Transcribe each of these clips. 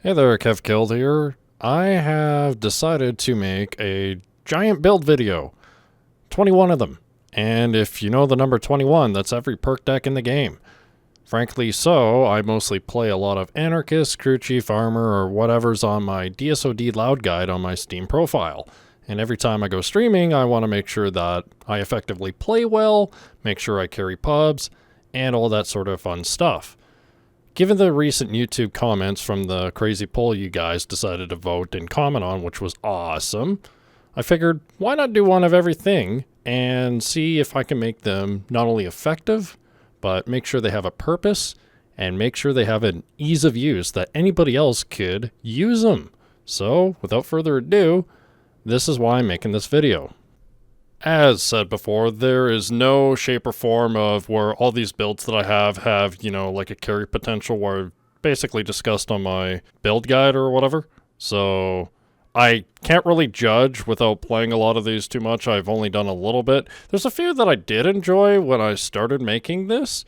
Hey there, KevKild here. I have decided to make a giant build video. 21 of them. And if you know the number 21, that's every perk deck in the game. Frankly so, I mostly play a lot of Anarchist, CrewChief armor, or whatever's on my DSOD loud guide on my Steam profile. And every time I go streaming, I want to make sure that I effectively play well, make sure I carry pubs, and all that sort of fun stuff. Given the recent YouTube comments from the crazy poll you guys decided to vote and comment on, which was awesome, I figured why not do one of everything and see if I can make them not only effective, but make sure they have a purpose and make sure they have an ease of use that anybody else could use them. So, without further ado, this is why I'm making this video. As said before, there is no shape or form of where all these builds that I have, like a carry potential where I've basically discussed on my build guide or whatever. So I can't really judge without playing a lot of these too much. I've only done a little bit. There's a few that I did enjoy when I started making this,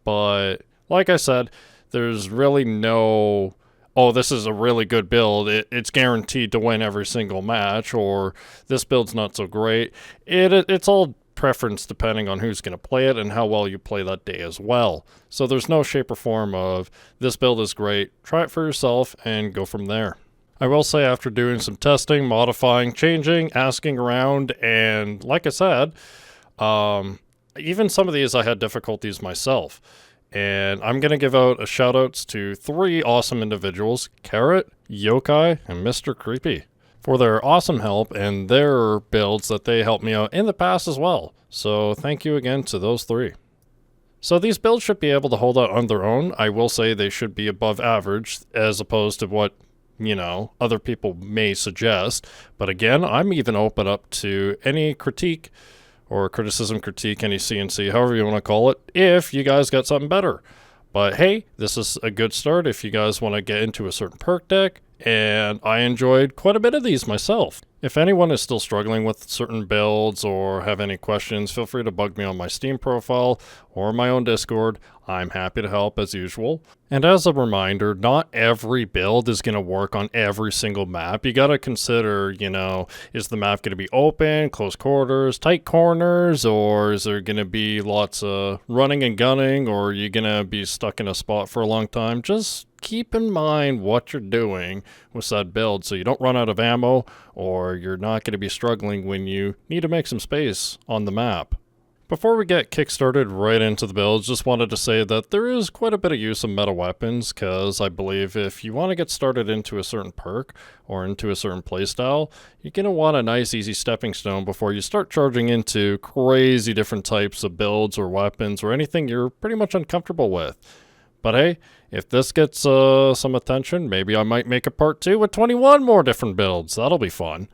but like I said, there's really no, oh, this is a really good build, it's guaranteed to win every single match, or this build's not so great. It's all preference depending on who's going to play it and how well you play that day as well. So there's no shape or form of, this build is great, try it for yourself, and go from there. I will say after doing some testing, modifying, changing, asking around, and like I said, even some of these I had difficulties myself. And I'm going to give out a shout outs to 3 awesome individuals, Carrot, Yokai, and Mr. Creepy, for their awesome help and their builds that they helped me out in the past as well. So thank you again to those 3. So these builds should be able to hold out on their own. I will say they should be above average as opposed to what, other people may suggest. But again, I'm even open up to any critique or criticism, critique, any CNC, however you want to call it, if you guys got something better. But hey, this is a good start if you guys want to get into a certain perk deck, and I enjoyed quite a bit of these myself. If anyone is still struggling with certain builds or have any questions, feel free to bug me on my Steam profile or my own Discord. I'm happy to help as usual. And as a reminder, not every build is going to work on every single map. You got to consider, is the map going to be open, close quarters, tight corners, or is there going to be lots of running and gunning, or are you going to be stuck in a spot for a long time? Just keep in mind what you're doing with that build so you don't run out of ammo, or you're not going to be struggling when you need to make some space on the map. Before we get kickstarted right into the builds, just wanted to say that there is quite a bit of use of meta weapons, because I believe if you want to get started into a certain perk or into a certain playstyle, you're going to want a nice easy stepping stone before you start charging into crazy different types of builds or weapons or anything you're pretty much uncomfortable with. But hey, if this gets some attention, maybe I might make a part 2 with 21 more different builds. That'll be fun.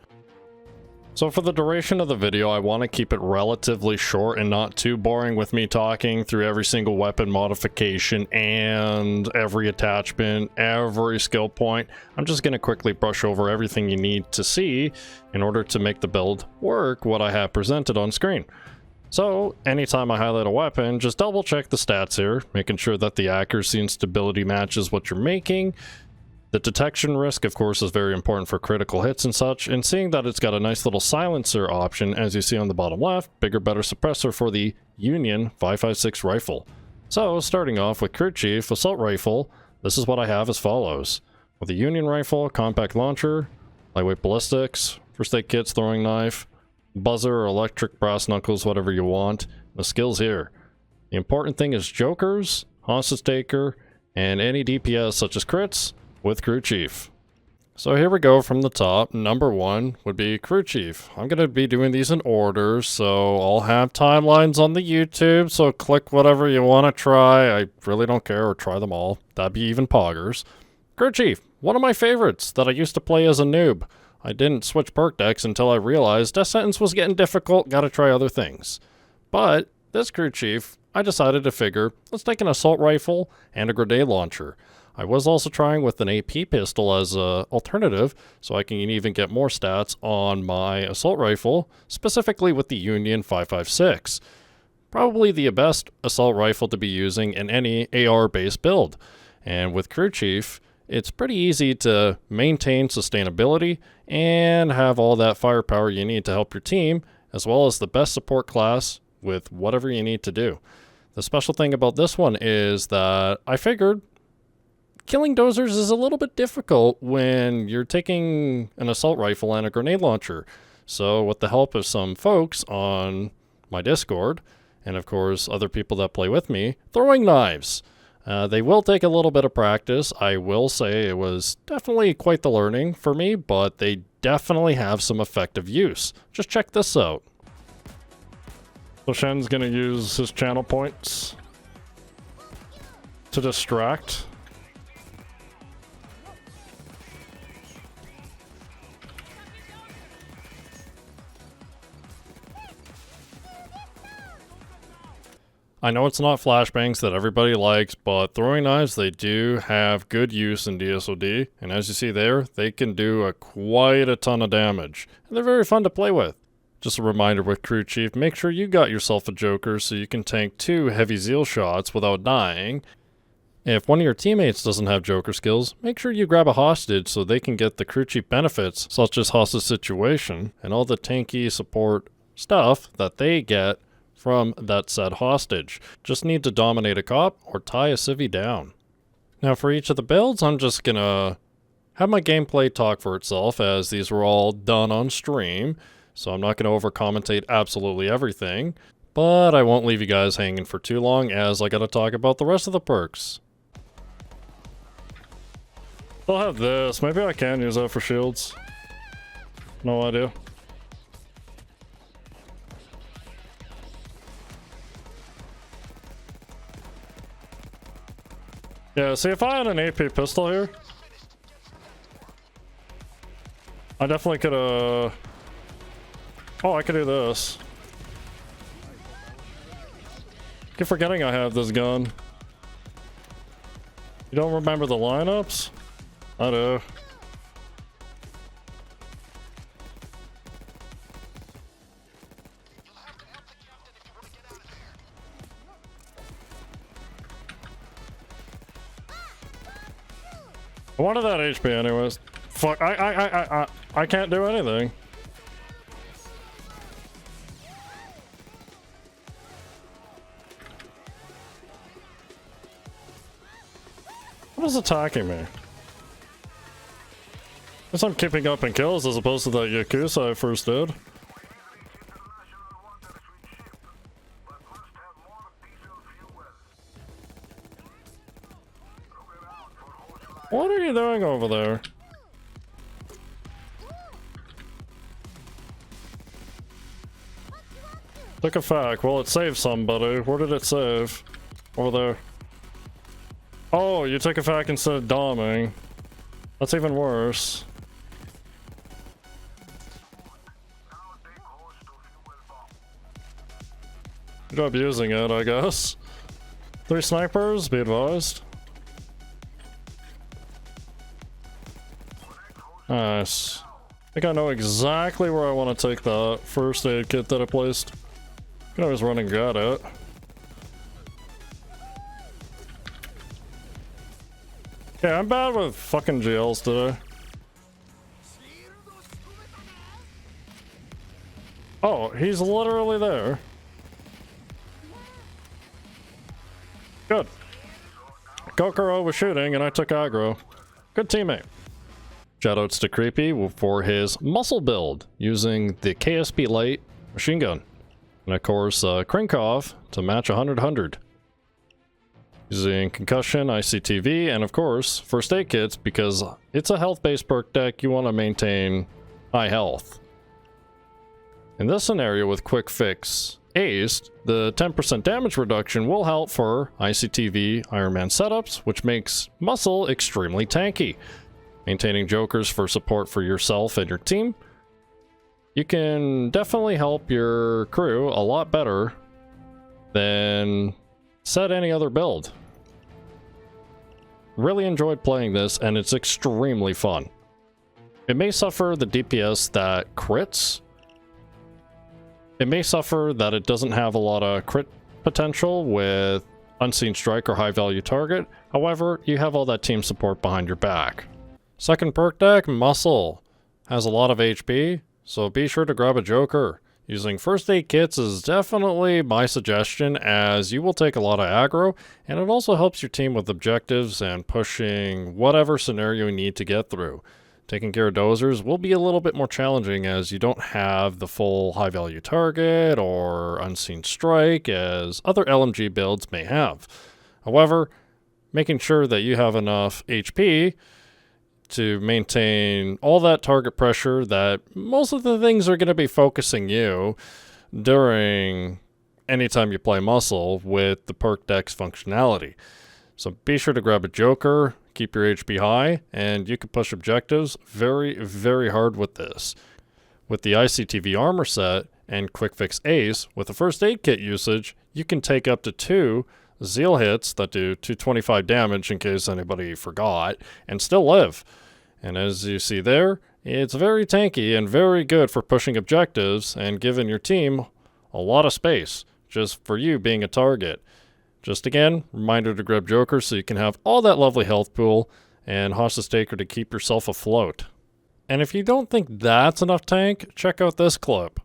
So for the duration of the video, I want to keep it relatively short and not too boring with me talking through every single weapon modification and every attachment, every skill point. I'm just going to quickly brush over everything you need to see in order to make the build work what I have presented on screen. So anytime I highlight a weapon, just double check the stats here, making sure that the accuracy and stability matches what you're making. The detection risk, of course, is very important for critical hits and such, and seeing that it's got a nice little silencer option, as you see on the bottom left, bigger, better suppressor for the Union 5.56 rifle. So, starting off with CrewChief Assault Rifle, this is what I have as follows. With a Union rifle, compact launcher, lightweight ballistics, first aid kits, throwing knife, buzzer or electric brass knuckles, whatever you want. The skills here. The important thing is jokers, hostage taker, and any DPS such as crits, with CrewChief. So here we go from the top. Number 1 would be CrewChief. I'm going to be doing these in order, so I'll have timelines on the YouTube, so click whatever you want to try. I really don't care, or try them all. That'd be even poggers. CrewChief, one of my favorites that I used to play as a noob. I didn't switch perk decks until I realized Death Sentence was getting difficult, gotta try other things. But this CrewChief, I decided to figure, let's take an assault rifle and a grenade launcher. I was also trying with an AP pistol as an alternative, so I can even get more stats on my assault rifle, specifically with the Union 5.56. Probably the best assault rifle to be using in any AR-based build. And with CrewChief, it's pretty easy to maintain sustainability and have all that firepower you need to help your team, as well as the best support class with whatever you need to do. The special thing about this one is that I figured killing dozers is a little bit difficult when you're taking an assault rifle and a grenade launcher. So with the help of some folks on my Discord, and of course other people that play with me, throwing knives. They will take a little bit of practice. I will say it was definitely quite the learning for me, but they definitely have some effective use. Just check this out. So Shen's gonna use his channel points to distract. I know it's not flashbangs that everybody likes, but throwing knives, they do have good use in DSOD, and as you see there, they can do quite a ton of damage, and they're very fun to play with. Just a reminder with CrewChief, make sure you got yourself a Joker so you can tank 2 heavy Zeal shots without dying. If one of your teammates doesn't have Joker skills, make sure you grab a hostage so they can get the CrewChief benefits, such as hostage situation, and all the tanky support stuff that they get from that said hostage. Just need to dominate a cop or tie a civvy down. Now for each of the builds, I'm just gonna have my gameplay talk for itself, as these were all done on stream, so I'm not gonna over-commentate absolutely everything, but I won't leave you guys hanging for too long, as I gotta talk about the rest of the perks. I'll have this. Maybe I can use that for shields. No idea. Yeah, see, if I had an AP pistol here, I definitely could, oh, I could do this. Keep forgetting I have this gun. You don't remember the lineups? I do. I wanted that HP anyways. Fuck, I can't do anything. What is attacking me? Guess I'm keeping up in kills as opposed to that Yakuza I first did. What are you doing over there? Took a fact. Well, it saved somebody. Where did it save? Over there. Oh, you took a fact instead of doming. That's even worse. Good job using it, I guess. 3 snipers, be advised. Nice. I think I know exactly where I want to take that first aid kit that I placed. Can always run and get it. Yeah, I'm bad with fucking GLs today. Oh, he's literally there. Good. Kokoro was shooting and I took aggro. Good teammate. Shoutouts to Creepy for his muscle build using the KSP Light machine gun. And of course, Krinkov to match 100-100. Using Concussion, ICTV, and of course, First Aid Kits, because it's a health-based perk deck, you want to maintain high health. In this scenario with Quick Fix Aced, the 10% damage reduction will help for ICTV Iron Man setups, which makes muscle extremely tanky. Maintaining jokers for support for yourself and your team. You can definitely help your crew a lot better than said any other build. Really enjoyed playing this, and it's extremely fun. It may suffer the DPS that crits. It may suffer that it doesn't have a lot of crit potential with unseen strike or high value target. However, you have all that team support behind your back. Second perk deck, Muscle. Has a lot of HP, so be sure to grab a Joker. Using first aid kits is definitely my suggestion, as you will take a lot of aggro, and it also helps your team with objectives and pushing whatever scenario you need to get through. Taking care of dozers will be a little bit more challenging, as you don't have the full high value target or unseen strike as other LMG builds may have. However, making sure that you have enough HP to maintain all that target pressure that most of the things are going to be focusing you during anytime you play Muscle with the perk deck's functionality. So be sure to grab a Joker, keep your HP high, and you can push objectives very, very hard with this. With the ICTV armor set and Quick Fix Ace, with the first aid kit usage, you can take up to 2 Zeal hits that do 225 damage in case anybody forgot, and still live. And as you see there, it's very tanky and very good for pushing objectives and giving your team a lot of space, just for you being a target. Just again, reminder to grab Joker so you can have all that lovely health pool and Hostage Taker to keep yourself afloat. And if you don't think that's enough tank, check out this clip.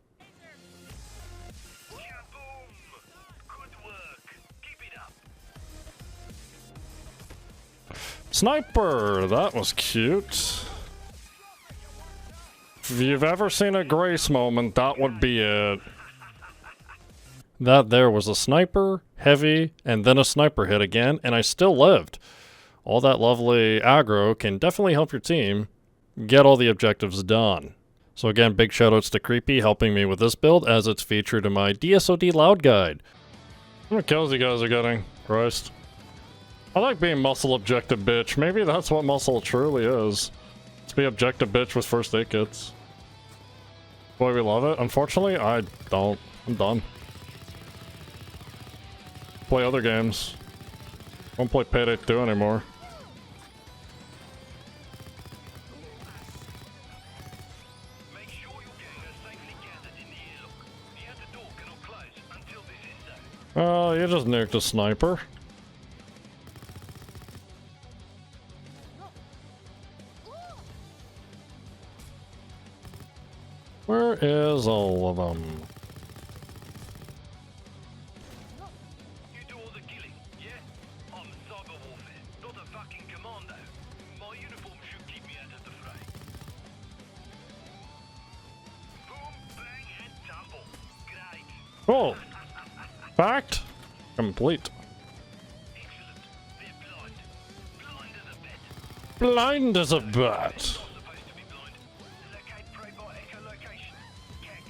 Sniper! That was cute. If you've ever seen a Grace moment, that would be it. That there was a sniper, heavy, and then a sniper hit again, and I still lived. All that lovely aggro can definitely help your team get all the objectives done. So again, big shoutouts to Creepy helping me with this build, as it's featured in my DSOD loud guide. How many kills you guys are getting? Christ. I like being muscle objective bitch. Maybe that's what muscle truly is. Let's be objective bitch with first aid kits. Boy, we love it. Unfortunately, I don't. I'm done. Play other games. Won't play Payday 2 anymore. Oh, you just nuked a sniper. Where is all of them? You do all the killing, yeah? I'm cyber warfare, not a fucking commando. My uniform should keep me out of the fray. Boom, bang, and tumble. Great. Oh! Fact? Complete. Excellent. They're blind. Blind as a bat. Blind as a bat. Supposed to be blind. Locate prey by echolocation. Kek.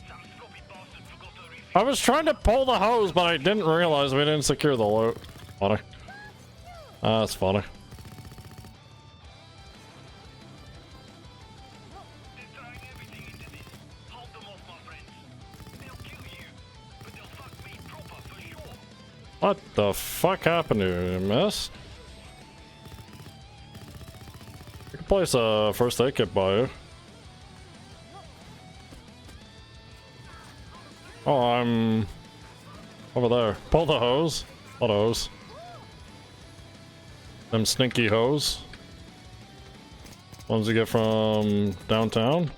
Some sloppy bastard forgot to refill. I was trying to pull the hose, but I didn't realize we didn't secure the loot. Funny. That's funny. They're throwing everything into this. Hold them off, my friends. They'll kill you, but they'll fuck me proper for sure. What the fuck happened to you, miss? You can place a first aid kit by you. Oh, I'm over there. Pull the hose. What hose? Them stinky hose. Ones you get from downtown.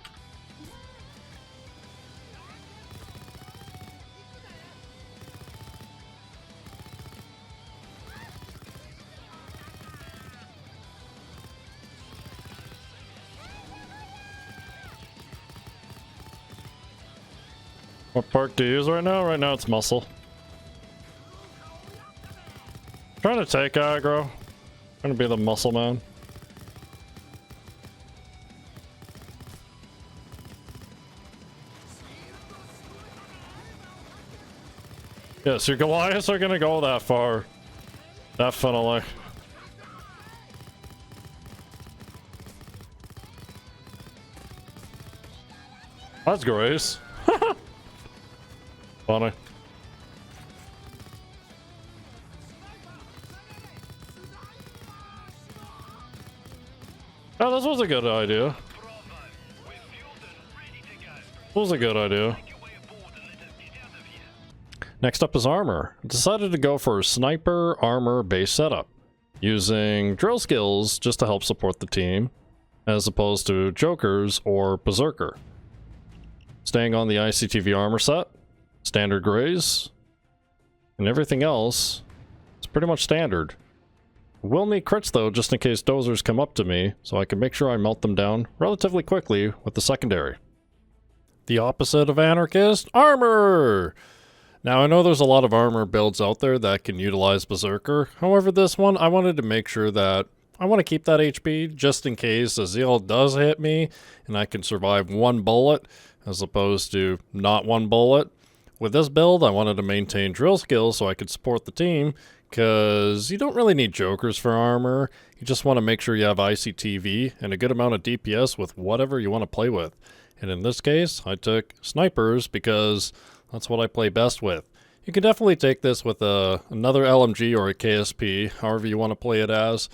What perk do you use right now? Right now it's muscle. Trying to take aggro. Trying to be the muscle man. Yes, your Goliaths are gonna go that far. Definitely. That's Grace. Funny. Oh, this was a good idea. This was a good idea. Next up is armor. Decided to go for a sniper armor base setup, using drill skills just to help support the team, as opposed to jokers or berserker. Staying on the ICTV armor set, standard grays, and everything else is pretty much standard. Will need crits though, just in case dozers come up to me, so I can make sure I melt them down relatively quickly with the secondary. The opposite of Anarchist, armor! Now I know there's a lot of armor builds out there that can utilize Berserker, however this one I wanted to make sure that I want to keep that HP just in case a Zeal does hit me and I can survive one bullet as opposed to not one bullet. With this build I wanted to maintain drill skills so I could support the team, because you don't really need jokers for armor, you just want to make sure you have ICTV and a good amount of DPS with whatever you want to play with. And in this case, I took snipers because that's what I play best with. You can definitely take this with another LMG or a KSP, however you want to play it as,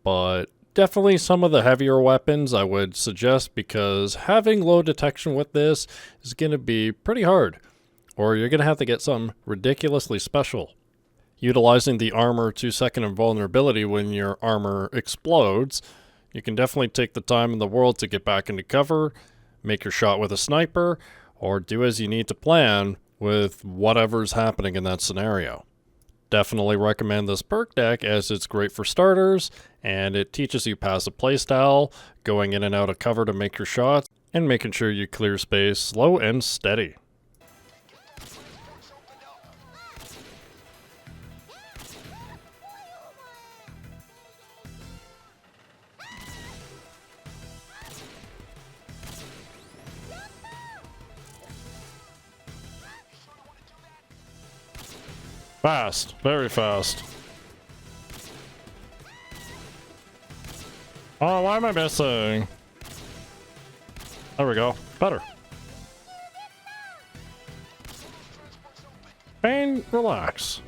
but definitely some of the heavier weapons I would suggest, because having low detection with this is going to be pretty hard, or you're going to have to get something ridiculously special. Utilizing the armor 2-second invulnerability when your armor explodes, you can definitely take the time in the world to get back into cover, make your shot with a sniper, or do as you need to plan with whatever's happening in that scenario. Definitely recommend this perk deck as it's great for starters, and it teaches you passive playstyle, going in and out of cover to make your shots, and making sure you clear space slow and steady. Fast, very fast. Oh, why am I missing? There we go. Better. And relax.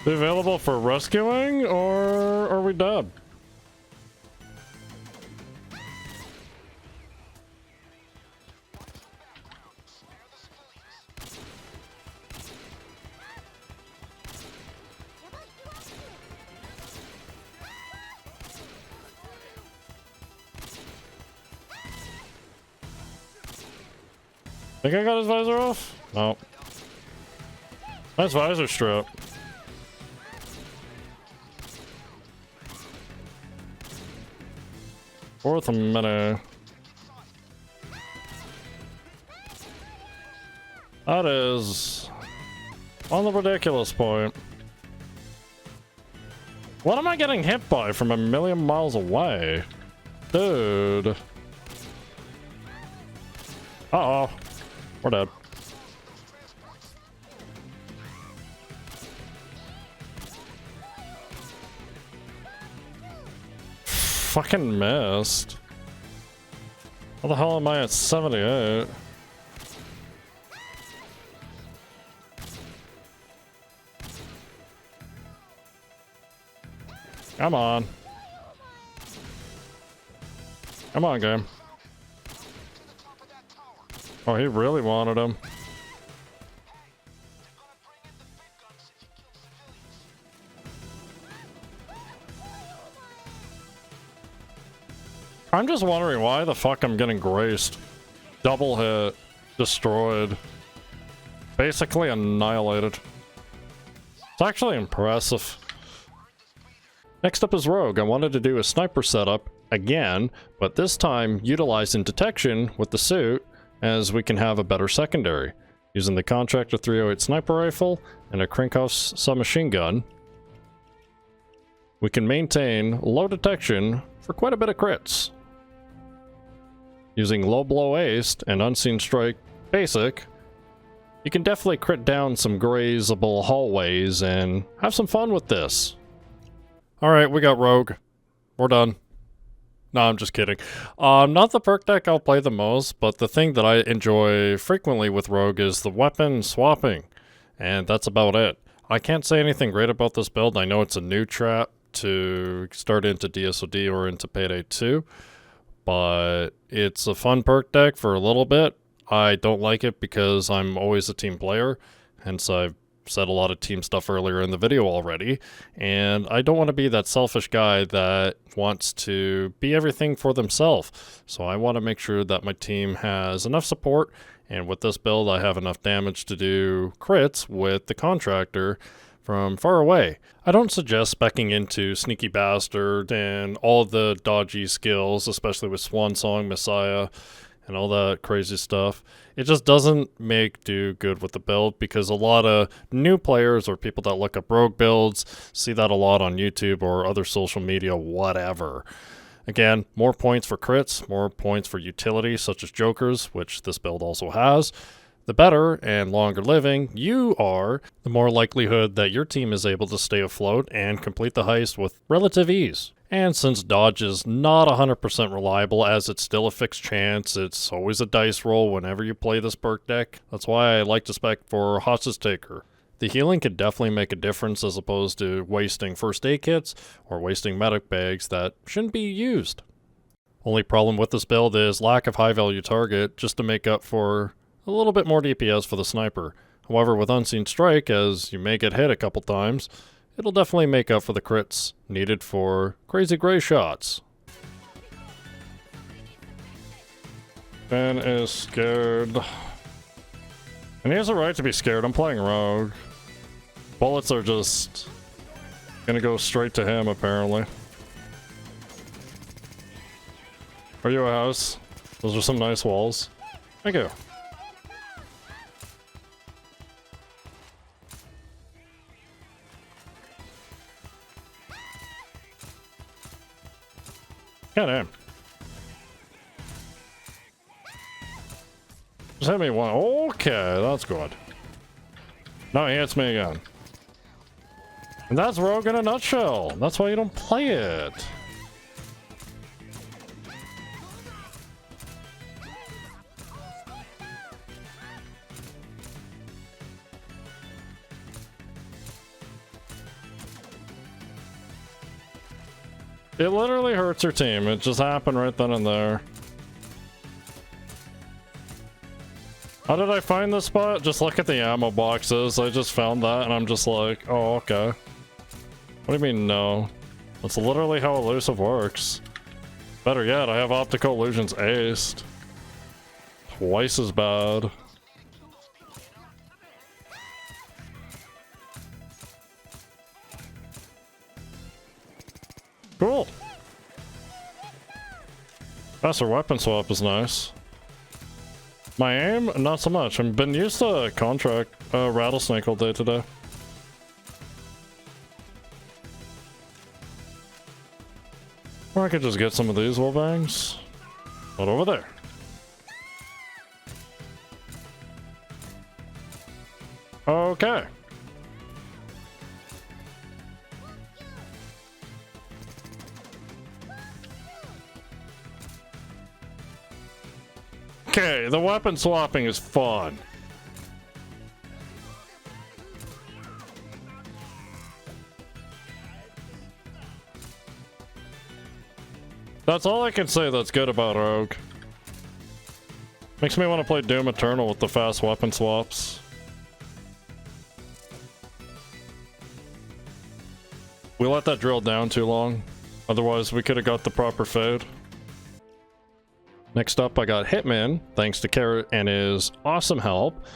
Be available for rescuing, or are we dead? Think I got his visor off? No. Nice visor strap. Fourth minute. That is on the ridiculous point. What am I getting hit by from a million miles away? Dude. Uh-oh. We're dead. Fucking missed. How the hell am I at 78? Come on. Come on, game. Oh, he really wanted him. I'm just wondering why the fuck I'm getting graced. Double hit. Destroyed. Basically annihilated. It's actually impressive. Next up is Rogue. I wanted to do a sniper setup again, but this time utilizing detection with the suit, as we can have a better secondary. Using the Contractor 308 sniper rifle and a Krinkhoff's submachine gun, we can maintain low detection for quite a bit of crits. Using low blow aced and unseen strike basic, You can definitely crit down some grazeable hallways and have some fun with this. Alright, we got Rogue. We're done. No, I'm just kidding. Not the perk deck I'll play the most, but the thing that I enjoy frequently with Rogue is the weapon swapping. And that's about it. I can't say anything great about this build. I know it's a new trap to start into DSOD or into Payday 2. But it's a fun perk deck for a little bit. I don't like it because I'm always a team player. Hence I've said a lot of team stuff earlier in the video already, and I don't want to be that selfish guy that wants to be everything for themselves. So I want to make sure that my team has enough support, and with this build I have enough damage to do crits with the contractor from far away. I don't suggest speccing into Sneaky Bastard and all the dodgy skills, especially with Swan Song, Messiah, and all that crazy stuff. It just doesn't do good with the build because a lot of new players or people that look up rogue builds see that a lot on YouTube or other social media, whatever. Again, more points for crits, more points for utility such as jokers, which this build also has. The better and longer living you are, the more likelihood that your team is able to stay afloat and complete the heist with relative ease. And since dodge is not 100% reliable, as it's still a fixed chance, it's always a dice roll whenever you play this perk deck. That's why I like to spec for Hostage Taker. The healing could definitely make a difference as opposed to wasting first aid kits or wasting medic bags that shouldn't be used. Only problem with this build is lack of high value target just to make up for a little bit more DPS for the sniper. However, with Unseen Strike, as you may get hit a couple times, it'll definitely make up for the crits needed for crazy gray shots. Ben is scared. And he has a right to be scared. I'm playing Rogue. Bullets are just gonna go straight to him, apparently. Are you a house? Those are some nice walls. Thank you. God damn. Just hit me one. Okay, that's good. No, he hits me again. And that's Rogue in a nutshell. That's why you don't play it. It literally hurts your team. It just happened right then and there. How did I find this spot? Just look at the ammo boxes. I just found that and I'm just like, oh, okay. What do you mean, no? That's literally how elusive works. Better yet, I have optical illusions aced. Twice as bad. Cool. Faster weapon swap is nice. My aim, not so much. I've been used to contract rattlesnake all day today. Or I could just get some of these wall bangs. But over there. Okay. Okay, the weapon swapping is fun. That's all I can say that's good about Rogue. Makes me want to play Doom Eternal with the fast weapon swaps. We let that drill down too long. Otherwise, we could have got the proper fade. Next up, I got Hitman, thanks to Carrot and his awesome help,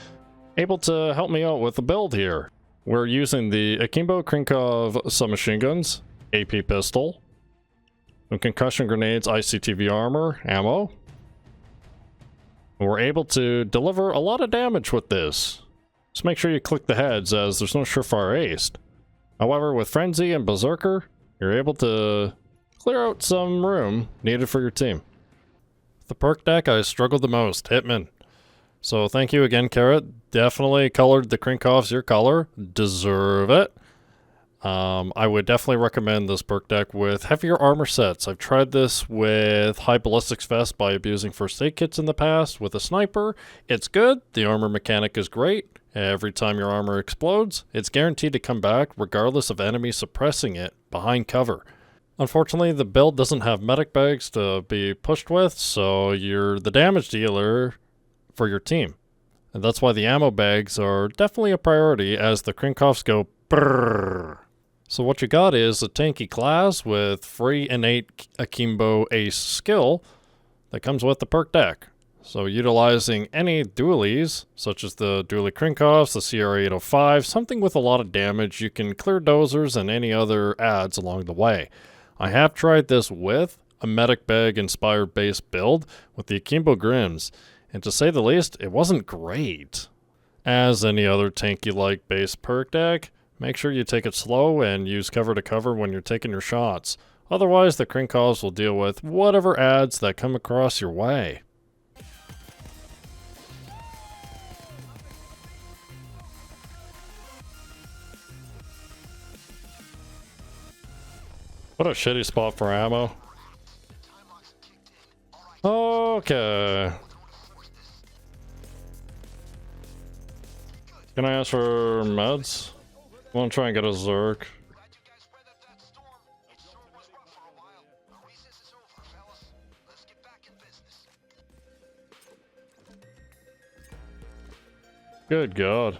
able to help me out with the build here. We're using the Akimbo Krinkov submachine guns, AP pistol, some concussion grenades, ICTV armor, ammo. And we're able to deliver a lot of damage with this. Just make sure you click the heads as there's no surefire ace. However, with Frenzy and Berserker, you're able to clear out some room needed for your team. The perk deck I struggled the most, Hitman. So thank you again, Carrot. Definitely colored the Krinkovs your color. Deserve it. I would definitely recommend this perk deck with heavier armor sets. I've tried this with high ballistics vest by abusing first aid kits in the past. With a sniper, it's good. The armor mechanic is great. Every time your armor explodes, it's guaranteed to come back regardless of enemies suppressing it behind cover. Unfortunately, the build doesn't have medic bags to be pushed with, so you're the damage dealer for your team. And that's why the ammo bags are definitely a priority as the Krinkovs go brrrr. So what you got is a tanky class with free innate Akimbo Ace skill that comes with the perk deck. So utilizing any dualies, such as the dually Krinkovs, the CR805, something with a lot of damage, you can clear dozers and any other adds along the way. I have tried this with a medic bag inspired base build with the Akimbo Grims, and to say the least, it wasn't great. As any other tanky-like base perk deck, make sure you take it slow and use cover to cover when you're taking your shots. Otherwise, the Krinkovs will deal with whatever adds that come across your way. What a shitty spot for ammo. Okay. Can I ask for meds? I want to try and get a Zerk. Good God.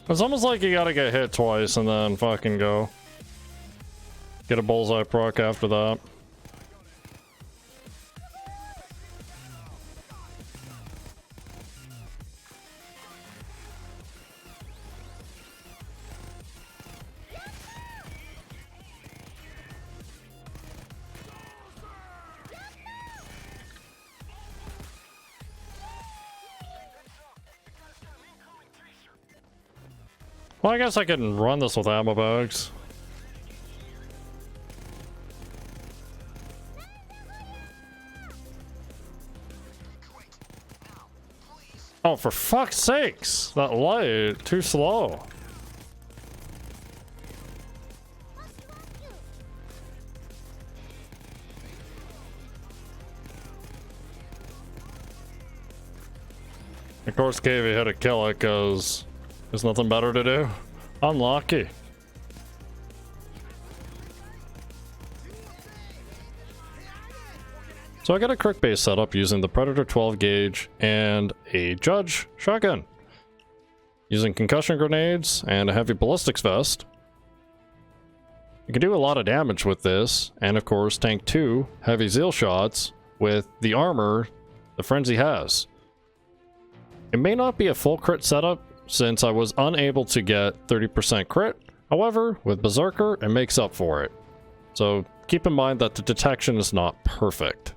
It's almost like you gotta get hit twice and then fucking go. Get a bullseye proc after that. Well, I guess I can run this with ammo bags. Oh, for fuck's sakes! That light, too slow. Of course, KV had to kill it because there's nothing better to do. Unlucky. So I got a Crook base setup using the Predator 12 gauge and a Judge shotgun. Using concussion grenades and a heavy ballistics vest. You can do a lot of damage with this, and of course tank 2 heavy zeal shots with the armor the Frenzy has. It may not be a full crit setup, since I was unable to get 30% crit. However, with Berserker, it makes up for it. So keep in mind that the detection is not perfect.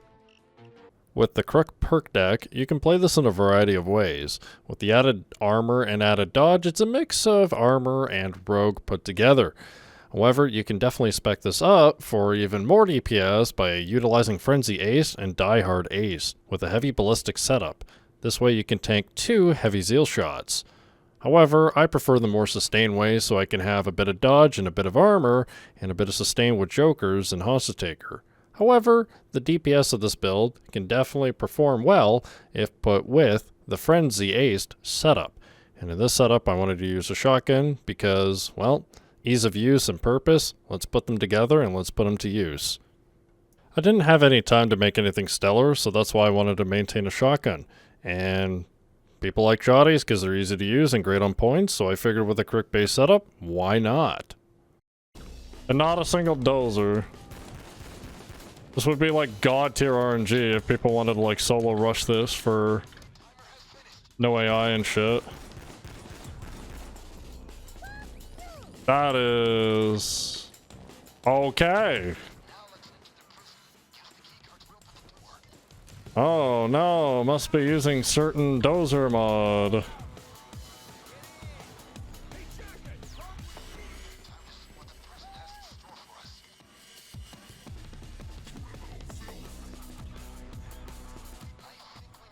With the Crook perk deck, you can play this in a variety of ways. With the added armor and added dodge, it's a mix of armor and rogue put together. However, you can definitely spec this up for even more DPS by utilizing Frenzy Ace and Die Hard Ace with a heavy ballistic setup. This way you can tank 2 heavy zeal shots. However, I prefer the more sustained way so I can have a bit of dodge and a bit of armor and a bit of sustain with jokers and hostage taker. However, the DPS of this build can definitely perform well if put with the Frenzy Aced setup. And in this setup I wanted to use a shotgun because, well, ease of use and purpose. Let's put them together and let's put them to use. I didn't have any time to make anything stellar, so that's why I wanted to maintain a shotgun. And people like shotties because they're easy to use and great on points, so I figured with a Crook-based setup, why not? And not a single dozer. This would be like god tier RNG if people wanted to like solo rush this for no AI and shit. That is okay. Oh no, must be using certain dozer mod.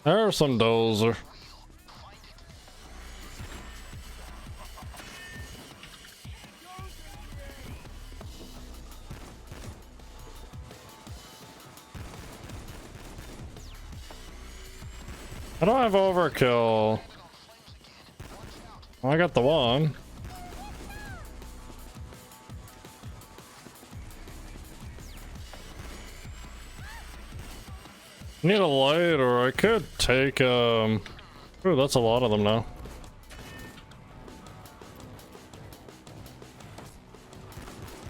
There's some dozer. I don't have overkill. I got the one. Need a light, or I could take, ooh, that's a lot of them now.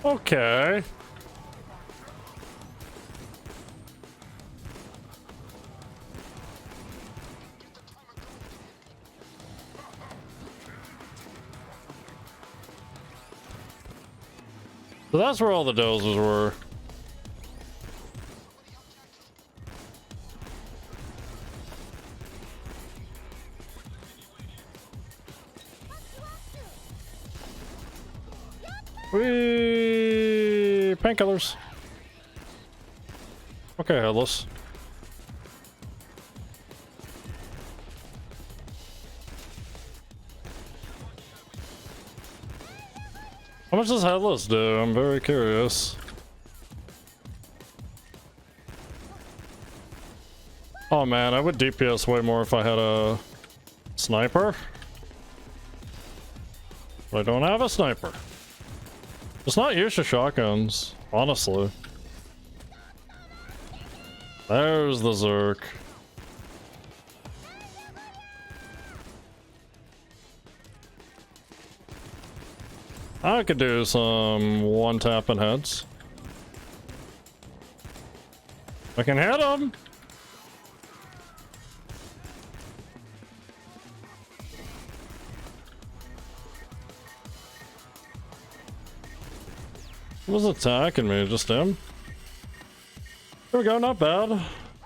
Okay. So that's where all the dozers were. Whee! Painkillers. Okay, headless. How much does headless do? I'm very curious. Oh man, I would DPS way more if I had a sniper. But I don't have a sniper. It's not used to shotguns, honestly. There's the Zerk. I could do some one-tapping heads. I can hit him! Who was attacking me? Just him? There we go, not bad.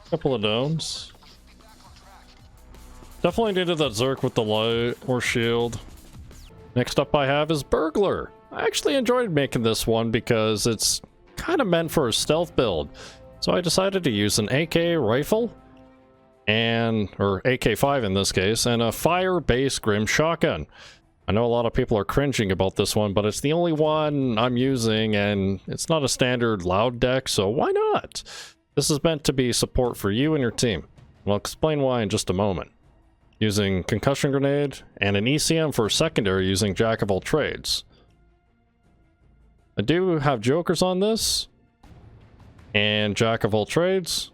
Couple of downs. Definitely needed that Zerk with the light or shield. Next up I have is Burglar. I actually enjoyed making this one because it's kind of meant for a stealth build. So I decided to use an AK rifle, or AK-5 in this case, and a fire-based Grim shotgun. I know a lot of people are cringing about this one, but it's the only one I'm using, and it's not a standard loud deck, so why not? This is meant to be support for you and your team. I'll explain why in just a moment. Using concussion grenade and an ECM for secondary using jack of all trades. I do have jokers on this, and jack of all trades,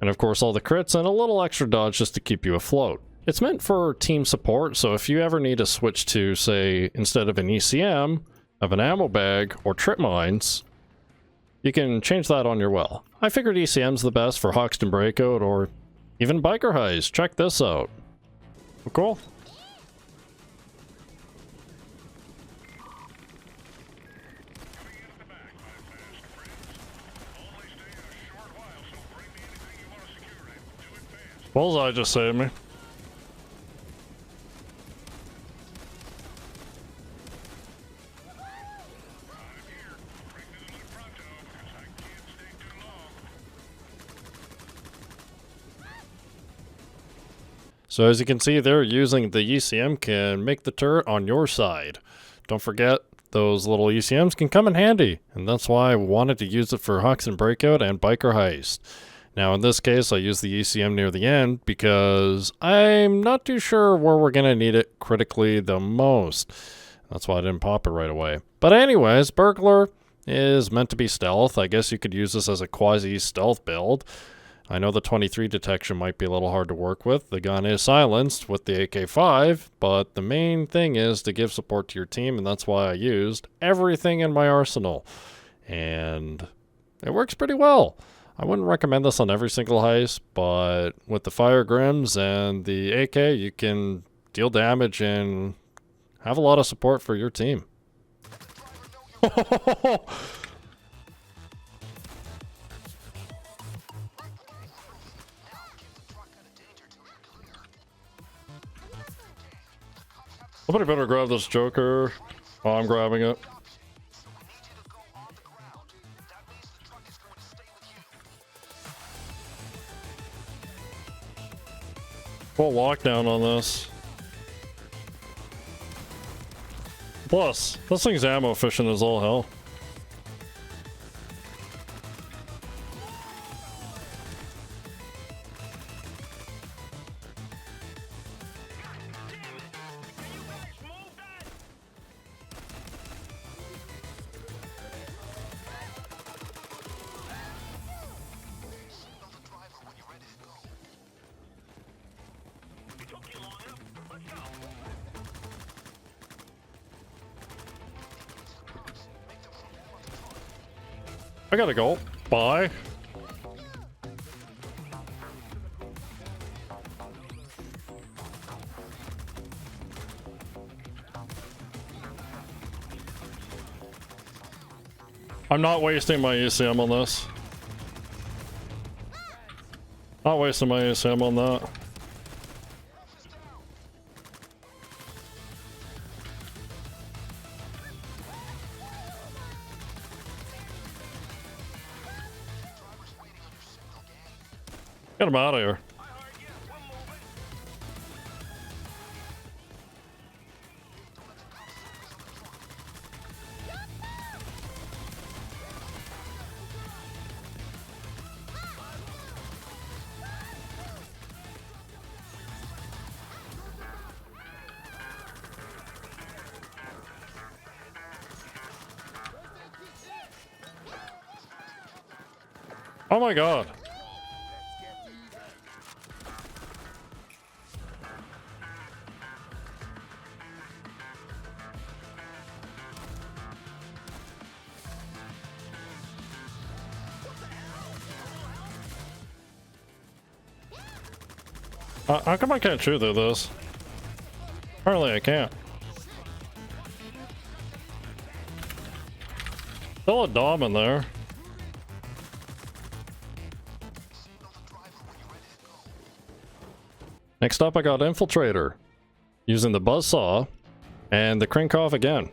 and of course all the crits and a little extra dodge just to keep you afloat. It's meant for team support, so if you ever need to switch to, say, instead of an ECM, of an ammo bag or trip mines, you can change that on your will. I figured ECM's the best for Hoxton Breakout or even Biker Heist. Check this out. Cool. Bullseye just saved me. So as you can see there, using the ECM can make the turret on your side. Don't forget, those little ECMs can come in handy, and that's why I wanted to use it for Hoxton Breakout and Biker Heist. Now in this case, I use the ECM near the end because I'm not too sure where we're going to need it critically the most. That's why I didn't pop it right away. But anyways, Burglar, is meant to be stealth. I guess you could use this as a quasi-stealth build. I know the 23 detection might be a little hard to work with. The gun is silenced with the AK-5, but the main thing is to give support to your team, and that's why I used everything in my arsenal. And it works pretty well. I wouldn't recommend this on every single heist, but with the Fire Grims and the AK, you can deal damage and have a lot of support for your team. Somebody better grab this Joker. Oh, I'm grabbing it. Full lockdown on this. Plus, this thing's ammo efficient as all hell. I gotta go. Bye. I'm not wasting my ECM on this. Not wasting my ECM on that. Get him out of here. Oh my god. How come I can't shoot through this? Apparently I can't. Still a Dom in there. Next up I got Infiltrator. Using the buzzsaw and the Krinkov again.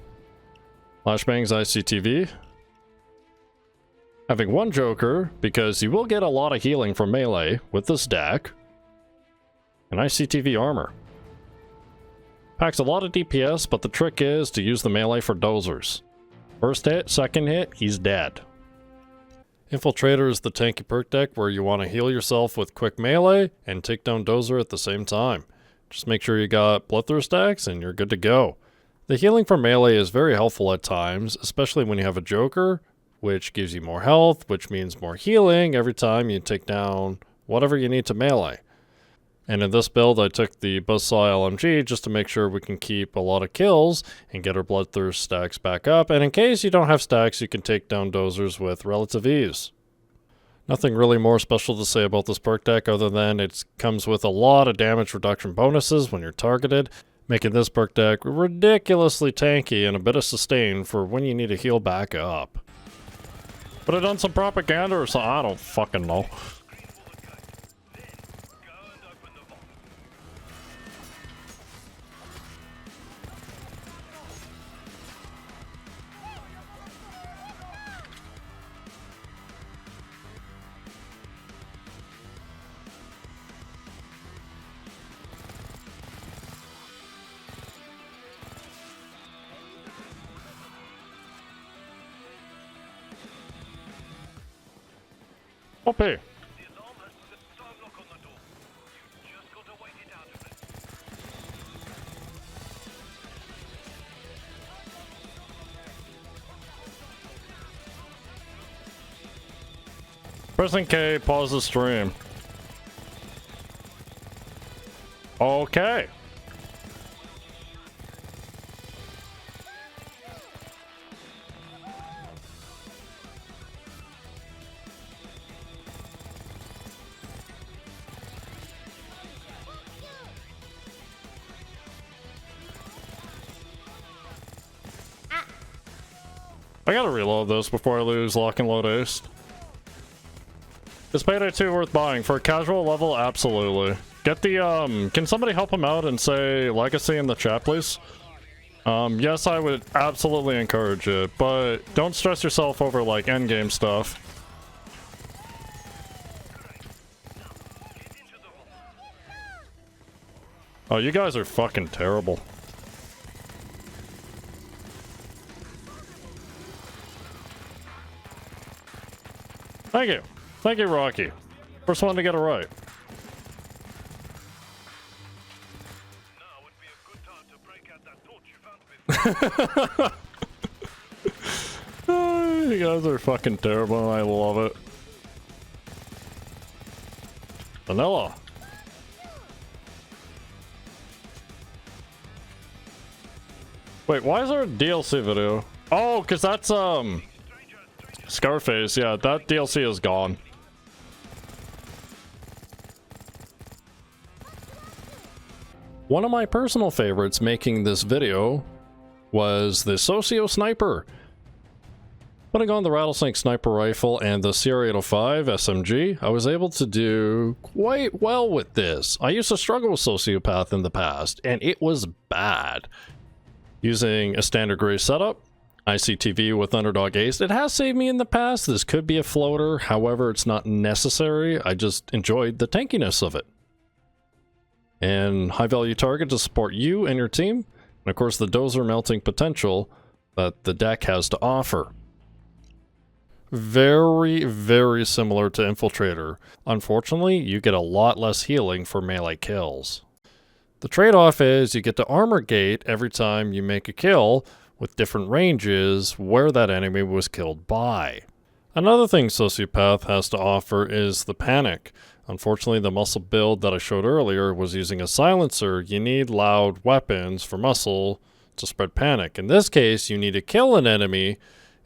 Flashbang's ICTV. Having one Joker because you will get a lot of healing from melee with this deck. And ICTV armor. Packs a lot of DPS, but the trick is to use the melee for dozers. First hit, second hit, he's dead. Infiltrator is the tanky perk deck where you want to heal yourself with quick melee and take down dozer at the same time. Just make sure you got bloodthirst stacks and you're good to go. The healing from melee is very helpful at times, especially when you have a Joker, which gives you more health, which means more healing every time you take down whatever you need to melee. And in this build, I took the Buzzsaw LMG just to make sure we can keep a lot of kills and get our bloodthirst stacks back up. And in case you don't have stacks, you can take down dozers with relative ease. Nothing really more special to say about this perk deck other than it comes with a lot of damage reduction bonuses when you're targeted, making this perk deck ridiculously tanky and a bit of sustain for when you need to heal back up. But I done some propaganda or something? I don't fucking know. OP. Pressing K, pause the stream. Okay. I gotta reload this before I lose lock and load ace. Is Payday 2 worth buying? For a casual level, absolutely. Get the, can somebody help him out and say Legacy in the chat, please? Yes, I would absolutely encourage it, but don't stress yourself over, like, endgame stuff. Oh, you guys are fucking terrible. Thank you. Thank you, Rocky. First one to get it right. Now would be a good time to break out that torch you found before. You guys are fucking terrible. I love it. Vanilla. Wait, why is there a DLC video? Oh, because that's, Scarface. Yeah, that DLC is gone. One of my personal favorites making this video was the Socio Sniper. Putting on the Rattlesnake Sniper Rifle and the CR-805 SMG, I was able to do quite well with this. I used to struggle with Sociopath in the past, and it was bad. Using a standard gray setup, ICTV with Underdog Ace, it has saved me in the past. This could be a floater, however, it's not necessary. I just enjoyed the tankiness of it. And high value target to support you and your team, and of course the dozer melting potential that the deck has to offer. Very, very similar to Infiltrator. Unfortunately, you get a lot less healing for melee kills. The trade-off is you get to armor gate every time you make a kill with different ranges where that enemy was killed by. Another thing Sociopath has to offer is the panic. Unfortunately, the muscle build that I showed earlier was using a silencer. You need loud weapons for muscle to spread panic. In this case, you need to kill an enemy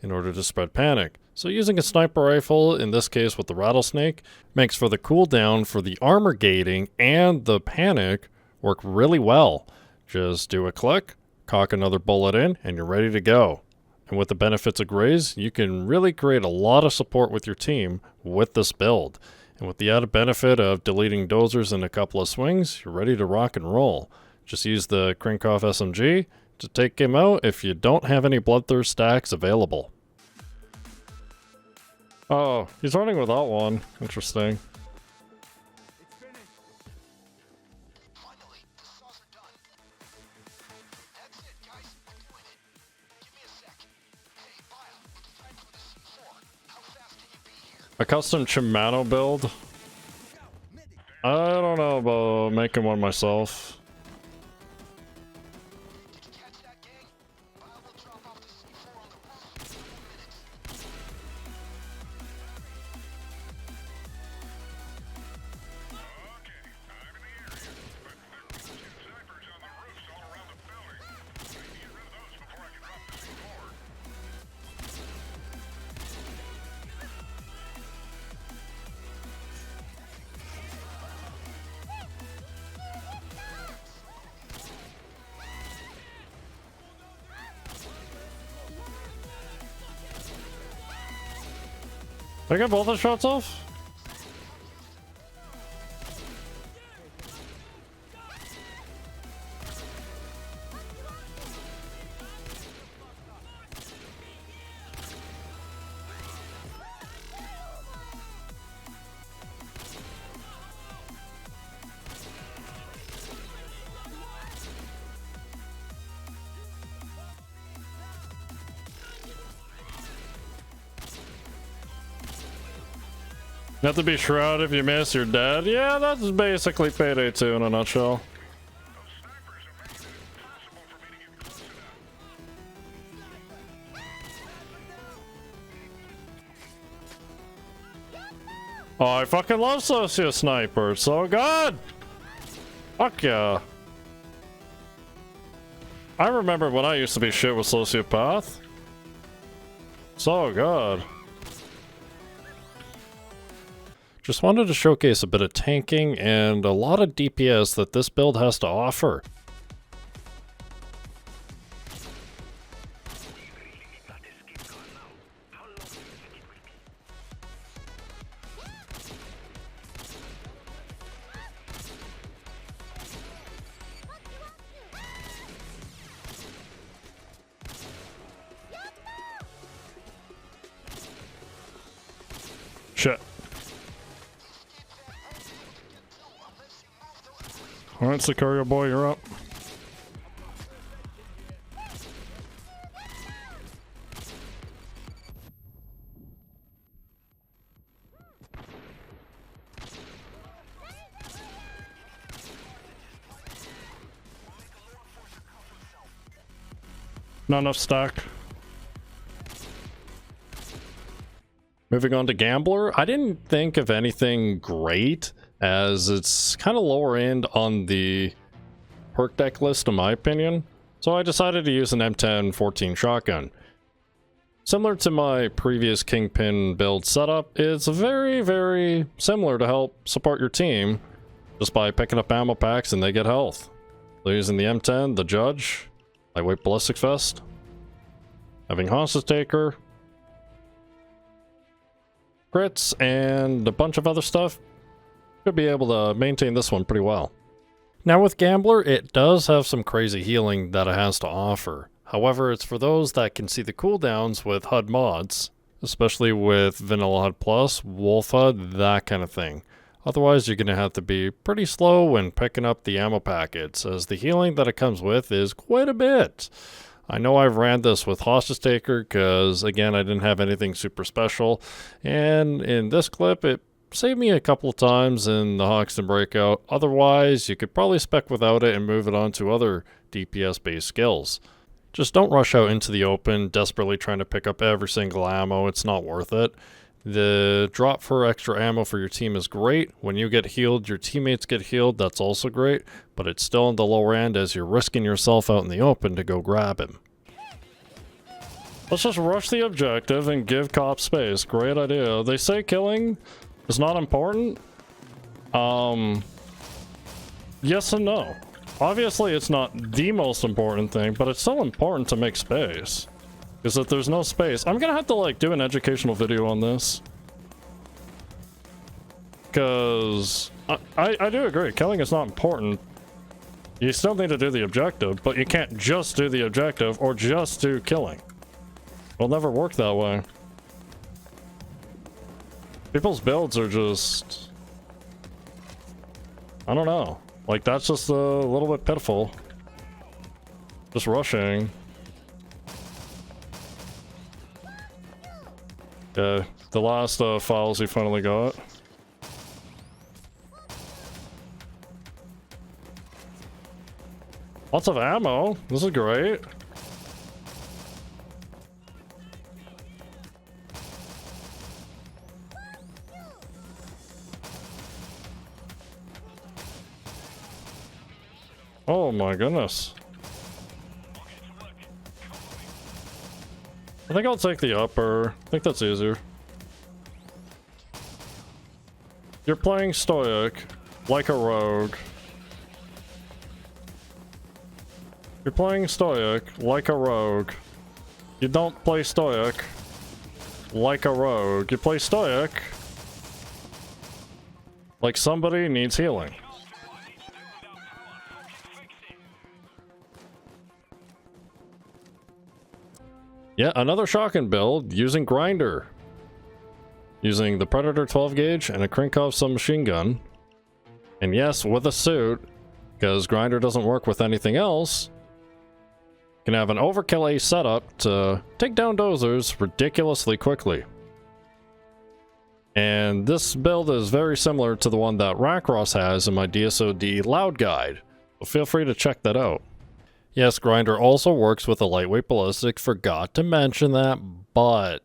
in order to spread panic. So using a sniper rifle, in this case with the Rattlesnake, makes for the cooldown for the armor gating and the panic work really well. Just do a click, cock another bullet in, and you're ready to go. And with the benefits of grays, you can really create a lot of support with your team with this build. And with the added benefit of deleting dozers in a couple of swings, you're ready to rock and roll. Just use the Krinkov SMG to take him out if you don't have any Bloodthirst stacks available. Oh, he's running without one. Interesting. A custom Shimano build? I don't know about making one myself. Did I get both the shots off? You have to be shrouded if you miss, you're dead. Yeah, that's basically Payday 2 in a nutshell. Oh, I fucking love Socio Sniper. It's so good. Fuck yeah. I remember when I used to be shit with Sociopath. So good. Just wanted to showcase a bit of tanking and a lot of DPS that this build has to offer. Shit. Alright, Sicario boy, you're up. Not enough stack. Moving on to Gambler, I didn't think of anything great, as it's kind of lower end on the perk deck list in my opinion, so I decided to use an M10-14 shotgun. Similar to my previous Kingpin build setup, it's very, very similar to help support your team just by picking up ammo packs and they get health. So using the M10, the Judge, lightweight ballistic vest, having hostage taker, crits, and a bunch of other stuff, should be able to maintain this one pretty well. Now with Gambler, it does have some crazy healing that it has to offer. However, it's for those that can see the cooldowns with HUD mods, especially with Vanilla HUD Plus, Wolf HUD, that kind of thing. Otherwise, you're going to have to be pretty slow when picking up the ammo packets, as the healing that it comes with is quite a bit. I know I've ran this with Hostage Taker because, again, I didn't have anything super special, and in this clip, it saved me a couple of times in the Hoxton Breakout. Otherwise, you could probably spec without it and move it on to other DPS-based skills. Just don't rush out into the open, desperately trying to pick up every single ammo. It's not worth it. The drop for extra ammo for your team is great. When you get healed, your teammates get healed. That's also great, but it's still in the lower end as you're risking yourself out in the open to go grab him. Let's just rush the objective and give cops space. Great idea. They say killing is not important. Yes and no. Obviously, it's not the most important thing, but it's still important to make space. Because if there's no space, I'm gonna have to like do an educational video on this. Because I do agree, killing is not important. You still need to do the objective, but you can't just do the objective or just do killing. It'll never work that way. People's builds are just... I don't know. Like, that's just a little bit pitiful. Just rushing. Yeah, the last files he finally got. Lots of ammo. This is great. Oh my goodness. I think I'll take the upper. I think that's easier. You're playing Stoic like a rogue. You're playing Stoic like a rogue. You don't play Stoic like a rogue. You play Stoic like somebody needs healing. Yeah, another shotgun build using Grinder. Using the Predator 12 gauge and a Krinkov submachine gun. And yes, with a suit, because Grinder doesn't work with anything else. You can have an overkill A setup to take down dozers ridiculously quickly. And this build is very similar to the one that Rakros has in my DSOD Loud Guide. So feel free to check that out. Yes, Grinder also works with a lightweight ballistic, forgot to mention that, but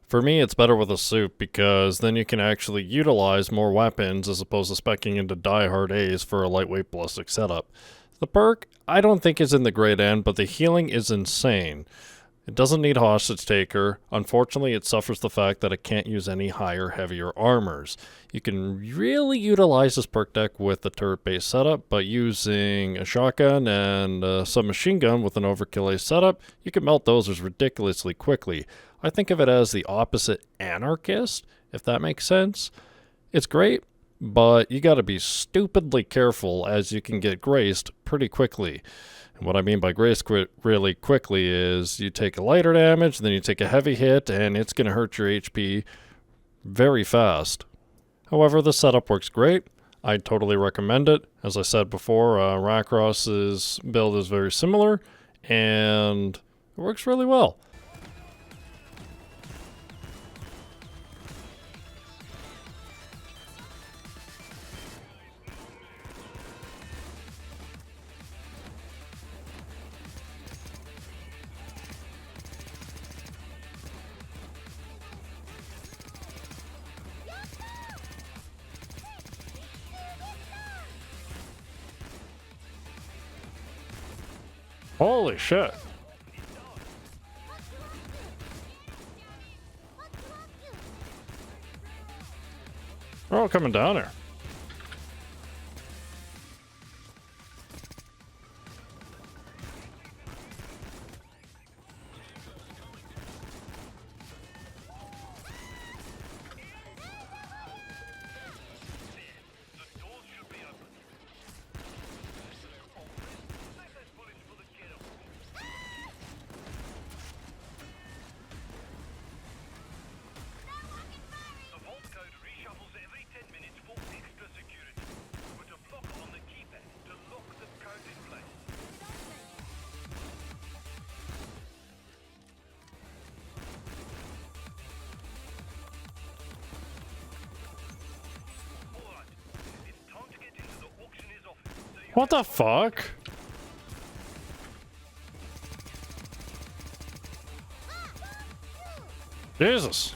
For me, it's better with a suit because then you can actually utilize more weapons as opposed to speccing into die-hard A's for a lightweight ballistic setup. The perk, I don't think is in the great end, but the healing is insane. It doesn't need hostage taker. Unfortunately, it suffers the fact that it can't use any higher, heavier armors. You can really utilize this perk deck with the turret-based setup, but using a shotgun and a submachine gun with an overkill ace setup, you can melt those ridiculously quickly. I think of it as the opposite Anarchist, if that makes sense. It's great, but you gotta be stupidly careful as you can get graced pretty quickly. And what I mean by grace really quickly is you take a lighter damage, then you take a heavy hit, and it's going to hurt your HP very fast. However, the setup works great. I'd totally recommend it. As I said before, Rakross's build is very similar, and it works really well. Holy shit. They're all coming down here. What the fuck? Jesus.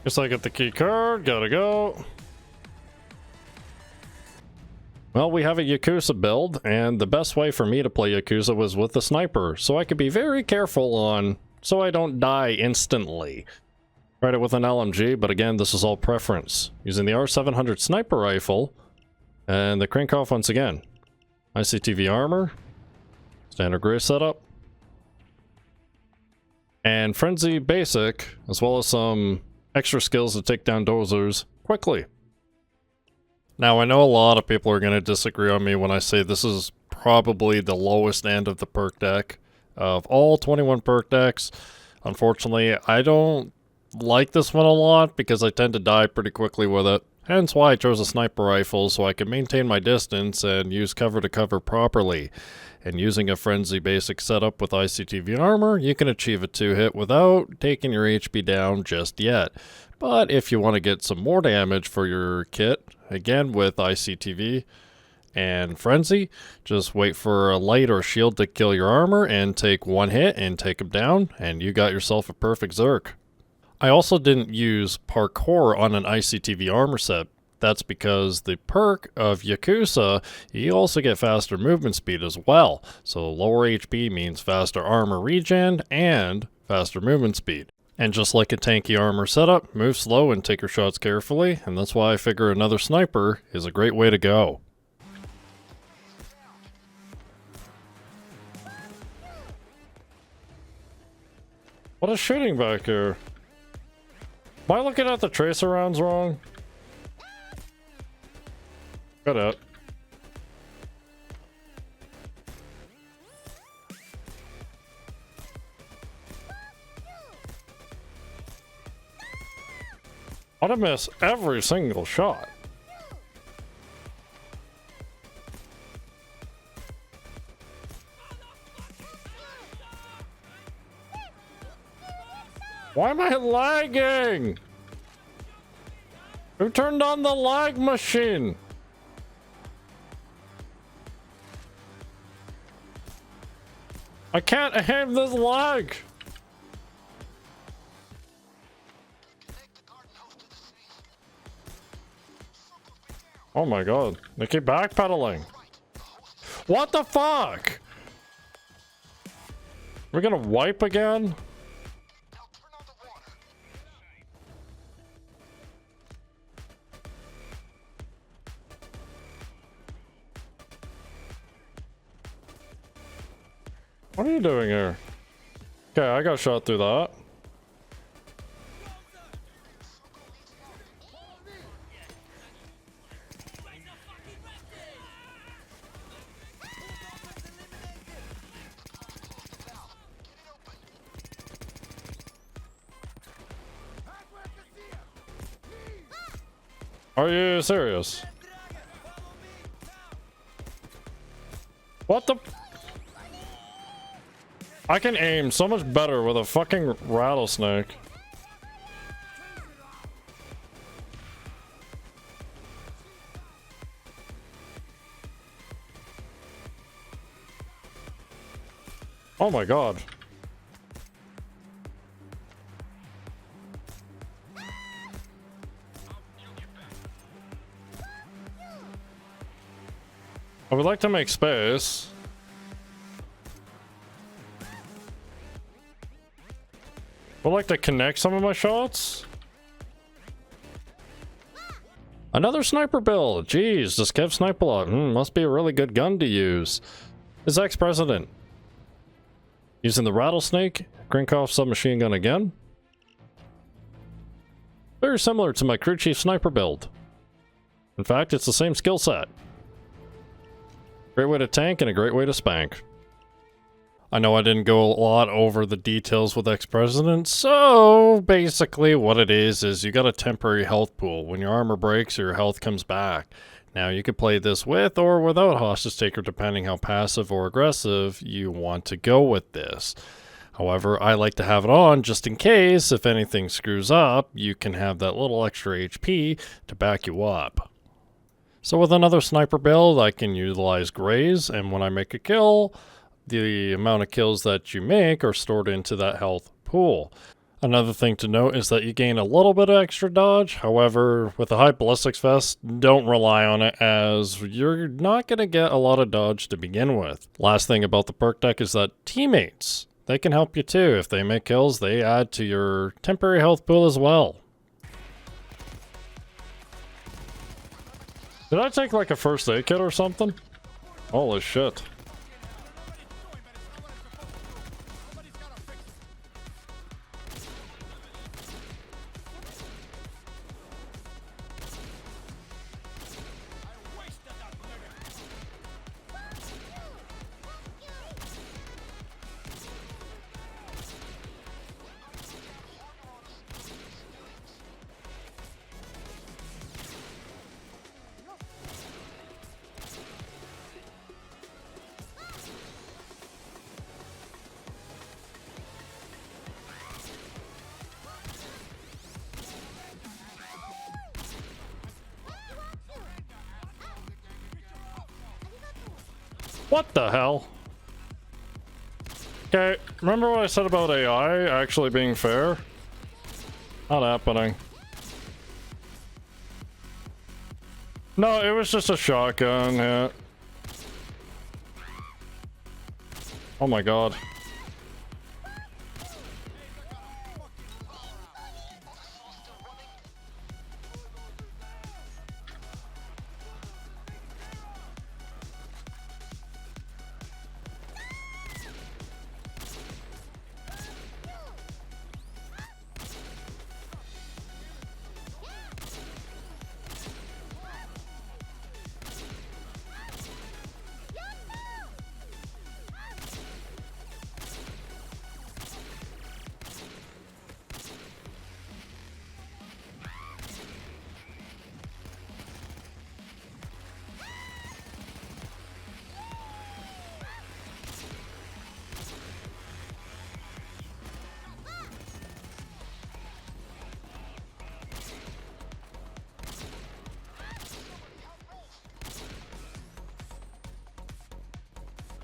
Guess I get the key card, gotta go. Well, we have a Yakuza build, and the best way for me to play Yakuza was with the sniper, so I could be very careful so I don't die instantly. Tried it with an LMG, but again, this is all preference. Using the R700 sniper rifle, and the Krinkhoff once again. ICTV armor, standard gray setup, and Frenzy basic, as well as some extra skills to take down dozers quickly. Now, I know a lot of people are going to disagree on me when I say this is probably the lowest end of the perk deck. Of all 21 perk decks, unfortunately, I don't like this one a lot because I tend to die pretty quickly with it. Hence why I chose a sniper rifle, so I can maintain my distance and use cover to cover properly. And using a Frenzy basic setup with ICTV armor, you can achieve a 2-hit without taking your HP down just yet. But if you want to get some more damage for your kit, again with ICTV and Frenzy, just wait for a light or shield to kill your armor and take one hit and take them down, and you got yourself a perfect Zerk. I also didn't use parkour on an ICTV armor set. That's because the perk of Yakuza, you also get faster movement speed as well. So lower HP means faster armor regen and faster movement speed. And just like a tanky armor setup, move slow and take your shots carefully, and that's why I figure another sniper is a great way to go. What is shooting back here? Am I looking at the tracer rounds wrong? Got it. I'd miss every single shot. Why am I lagging? Who turned on the lag machine? I can't have this lag. Oh my god, they keep backpedaling. What the fuck? We're gonna wipe again? What are you doing here? Okay, I got shot through that. Are you serious? What the? I can aim so much better with a fucking rattlesnake. Oh my god. I would like to make space. Would like to connect some of my shots. Another sniper build. Jeez, does Kev snipe a lot? Must be a really good gun to use. His ex-president. Using the rattlesnake. Grinkov submachine gun again. Very similar to my CrewChief sniper build. In fact, it's the same skill set. Great way to tank and a great way to spank. I know I didn't go a lot over the details with ex-president, so basically what it is you got a temporary health pool. When your armor breaks, your health comes back. Now you could play this with or without hostage taker depending how passive or aggressive you want to go with this. However, I like to have it on just in case if anything screws up, you can have that little extra HP to back you up. So with another sniper build, I can utilize graze, and when I make a kill, the amount of kills that you make are stored into that health pool. Another thing to note is that you gain a little bit of extra dodge. However, with a high ballistics vest, don't rely on it as you're not going to get a lot of dodge to begin with. Last thing about the perk deck is that teammates, they can help you too. If they make kills, they add to your temporary health pool as well. Did I take like a first aid kit or something? Holy shit. What the hell? Okay, remember what I said about AI actually being fair? Not happening. No, it was just a shotgun hit. Oh my god.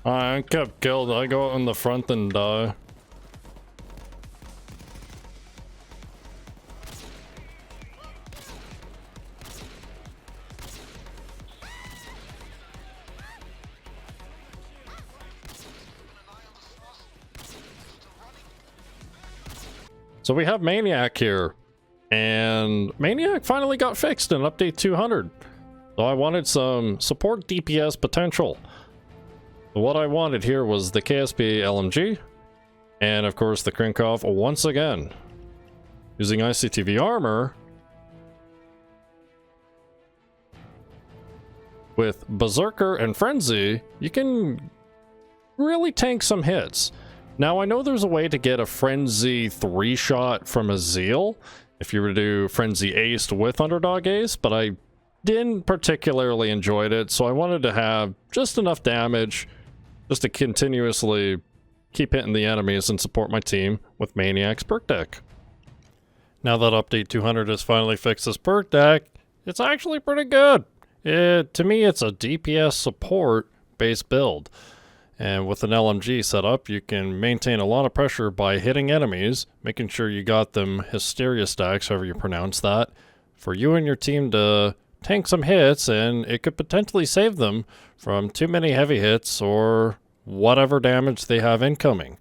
I'm KevKild. I go out in the front and die. So we have Maniac here, and Maniac finally got fixed in update 200. So I wanted some support DPS potential. What I wanted here was the KSP LMG, and of course the Krinkov once again. Using ICTV armor, with Berserker and Frenzy, you can really tank some hits. Now, I know there's a way to get a Frenzy 3-shot from a Zeal, if you were to do Frenzy Aced with Underdog Ace, but I didn't particularly enjoy it, so I wanted to have just enough damage just to continuously keep hitting the enemies and support my team with Maniac's perk deck. Now that update 200 has finally fixed this perk deck, it's actually pretty good. To me, it's a DPS support based build. And with an LMG setup, you can maintain a lot of pressure by hitting enemies, making sure you got them hysteria stacks, however you pronounce that, for you and your team to tank some hits, and it could potentially save them from too many heavy hits or whatever damage they have incoming.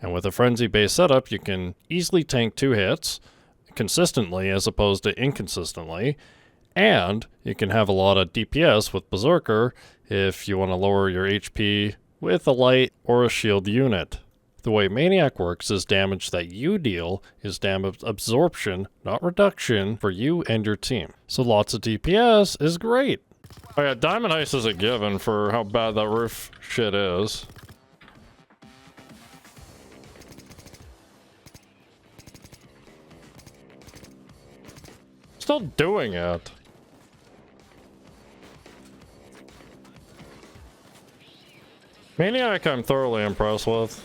And with a frenzy-based setup, you can easily tank 2 hits consistently as opposed to inconsistently, and you can have a lot of DPS with Berserker if you want to lower your HP with a light or a shield unit. The way Maniac works is damage that you deal is damage absorption, not reduction, for you and your team. So lots of DPS is great. Oh yeah, Diamond Ice is a given for how bad that roof shit is. Still doing it. Maniac I'm thoroughly impressed with.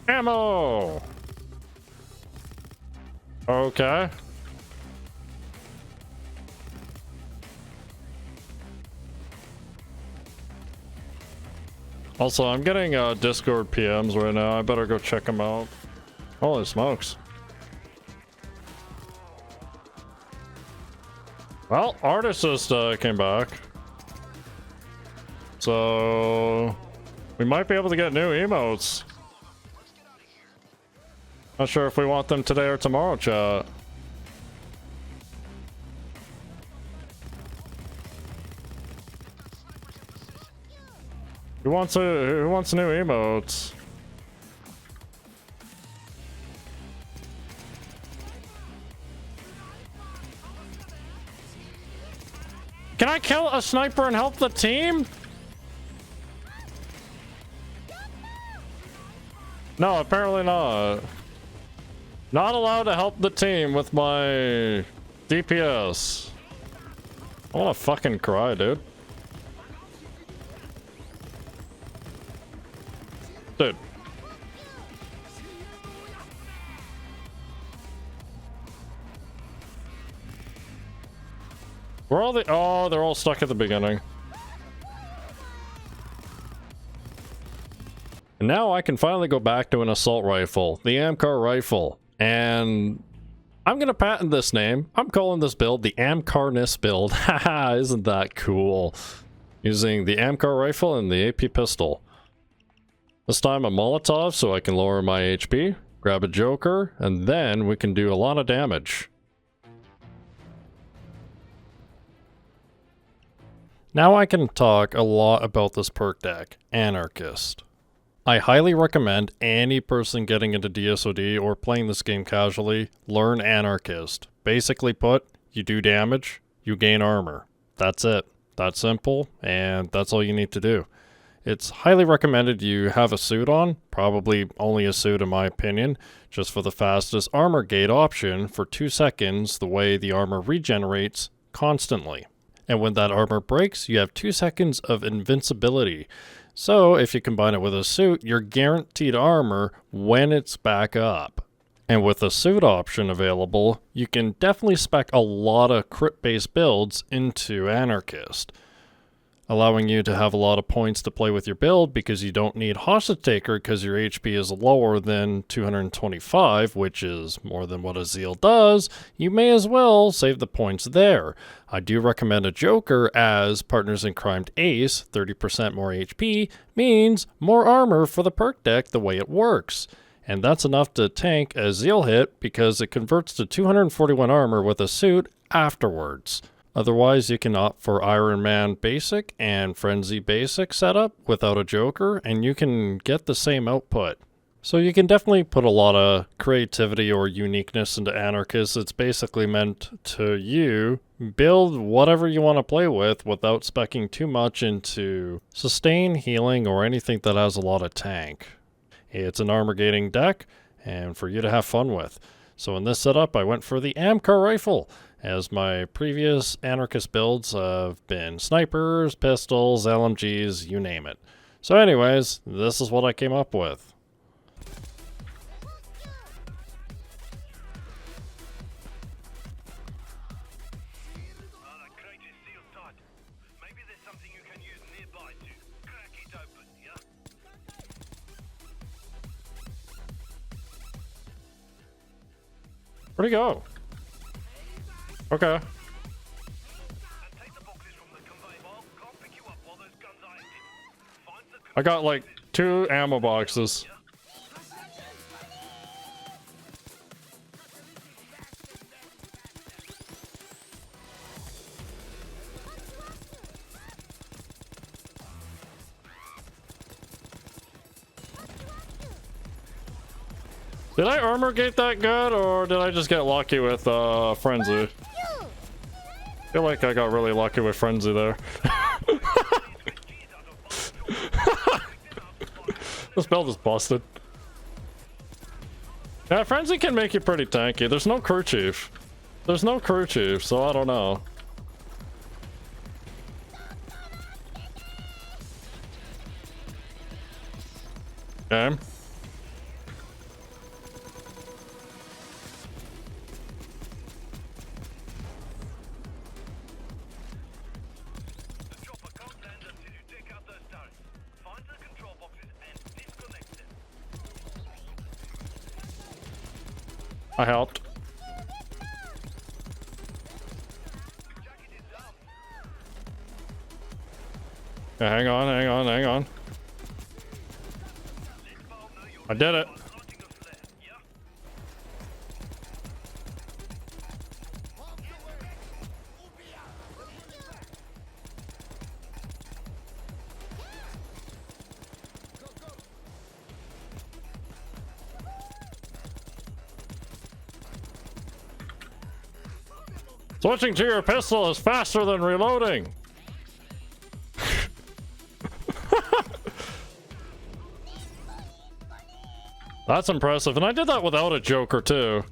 Ammo! Okay. Also, I'm getting Discord PMs right now. I better go check them out. Holy smokes. Well, Artist came back. So we might be able to get new emotes. Not sure if we want them today or tomorrow, chat. Who wants new emotes? Can I kill a sniper and help the team? No, apparently not. Not allowed to help the team with my DPS. I wanna fucking cry, dude. Dude. Where are all the... Oh, they're all stuck at the beginning. And now I can finally go back to an assault rifle, the Amcar rifle. And I'm gonna patent this name. I'm calling this build the Amcarness build. Haha, isn't that cool? Using the Amcar rifle and the AP pistol. This time a Molotov so I can lower my HP, grab a Joker, and then we can do a lot of damage. Now I can talk a lot about this perk deck, Anarchist. I highly recommend any person getting into DSOD or playing this game casually, learn Anarchist. Basically put, you do damage, you gain armor. That's it. That's simple, and that's all you need to do. It's highly recommended you have a suit on, probably only a suit in my opinion, just for the fastest armor gate option for 2 seconds, the way the armor regenerates constantly. And when that armor breaks, you have 2 seconds of invincibility. So if you combine it with a suit, you're guaranteed armor when it's back up. And with a suit option available, you can definitely spec a lot of crit-based builds into Anarchist, allowing you to have a lot of points to play with your build because you don't need Hostage Taker because your HP is lower than 225, which is more than what a Zeal does. You may as well save the points there. I do recommend a Joker as Partners in Crime Ace. 30% more HP means more armor for the perk deck the way it works. And that's enough to tank a Zeal hit because it converts to 241 armor with a suit afterwards. Otherwise, you can opt for Iron Man Basic and Frenzy Basic setup without a Joker, and you can get the same output. So you can definitely put a lot of creativity or uniqueness into Anarchist. It's basically meant to you build whatever you want to play with without speccing too much into sustain, healing, or anything that has a lot of tank. It's an armor gating deck, and for you to have fun with. So in this setup, I went for the Amcar rifle, as my previous Anarchist builds have been snipers, pistols, LMGs, you name it. So anyways, this is what I came up with. That crate is sealed tight. Maybe there's something you can use nearby to crack it open, yeah? Where'd he go? Okay. And take the boxes from the conveyor belt. Can't pick you up while those guns are active. Find the I got like 2 ammo boxes. Did I armor gate that good, or did I just get lucky with Frenzy? I feel like I got really lucky with Frenzy there. This build is busted. Yeah, Frenzy can make you pretty tanky. There's no CrewChief. There's no CrewChief, so I don't know. Okay. The chopper can't land until you take out those turrets. Find the control boxes and disconnect them. I helped. Jacket is down. Yeah, hang on, hang on, hang on. Let Bow know you're I did it. lighting a flare, yeah? Switching to your pistol is faster than reloading. That's impressive, and I did that without a Joker too.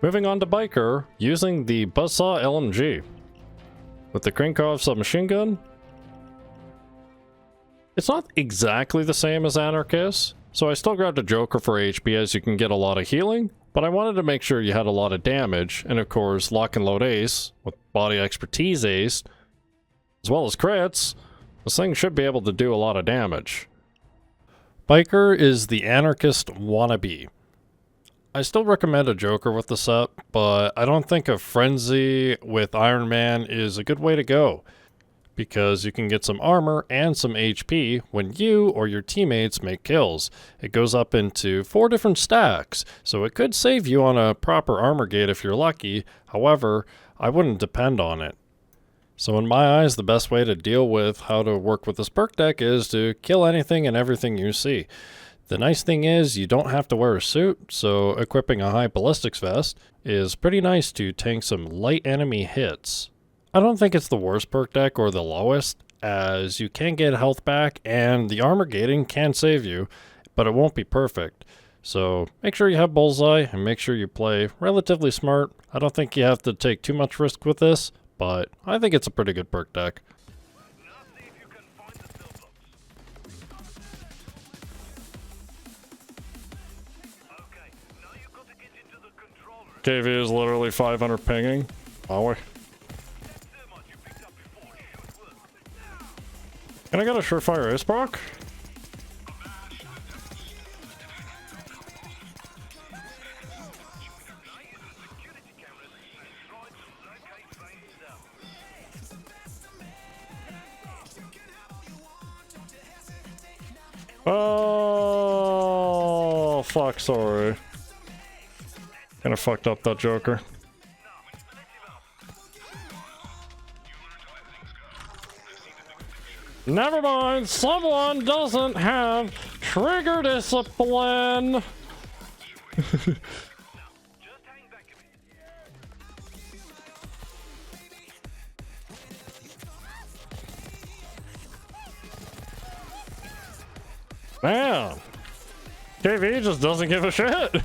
Moving on to Biker, using the Buzzsaw LMG. With the Krinkov submachine gun. It's not exactly the same as Anarchist, so I still grabbed a Joker for HP as you can get a lot of healing, but I wanted to make sure you had a lot of damage, and of course lock and load ace, with body expertise ace, as well as crits, this thing should be able to do a lot of damage. Biker is the Anarchist wannabe. I still recommend a Joker with the set, but I don't think a Frenzy with Iron Man is a good way to go, because you can get some armor and some HP when you or your teammates make kills. It goes up into 4 different stacks, so it could save you on a proper armor gate if you're lucky. However, I wouldn't depend on it. So in my eyes, the best way to deal with how to work with this perk deck is to kill anything and everything you see. The nice thing is you don't have to wear a suit, so equipping a high ballistics vest is pretty nice to tank some light enemy hits. I don't think it's the worst perk deck or the lowest, as you can get health back and the armor gating can save you, but it won't be perfect. So make sure you have Bullseye and make sure you play relatively smart. I don't think you have to take too much risk with this, but I think it's a pretty good perk deck. Now KV is literally 500 pinging. Are we? Can I get a surefire ace proc? Oh, fuck, sorry. Kinda fucked up that Joker. Never mind, someone doesn't have trigger discipline. Man, KV just doesn't give a shit.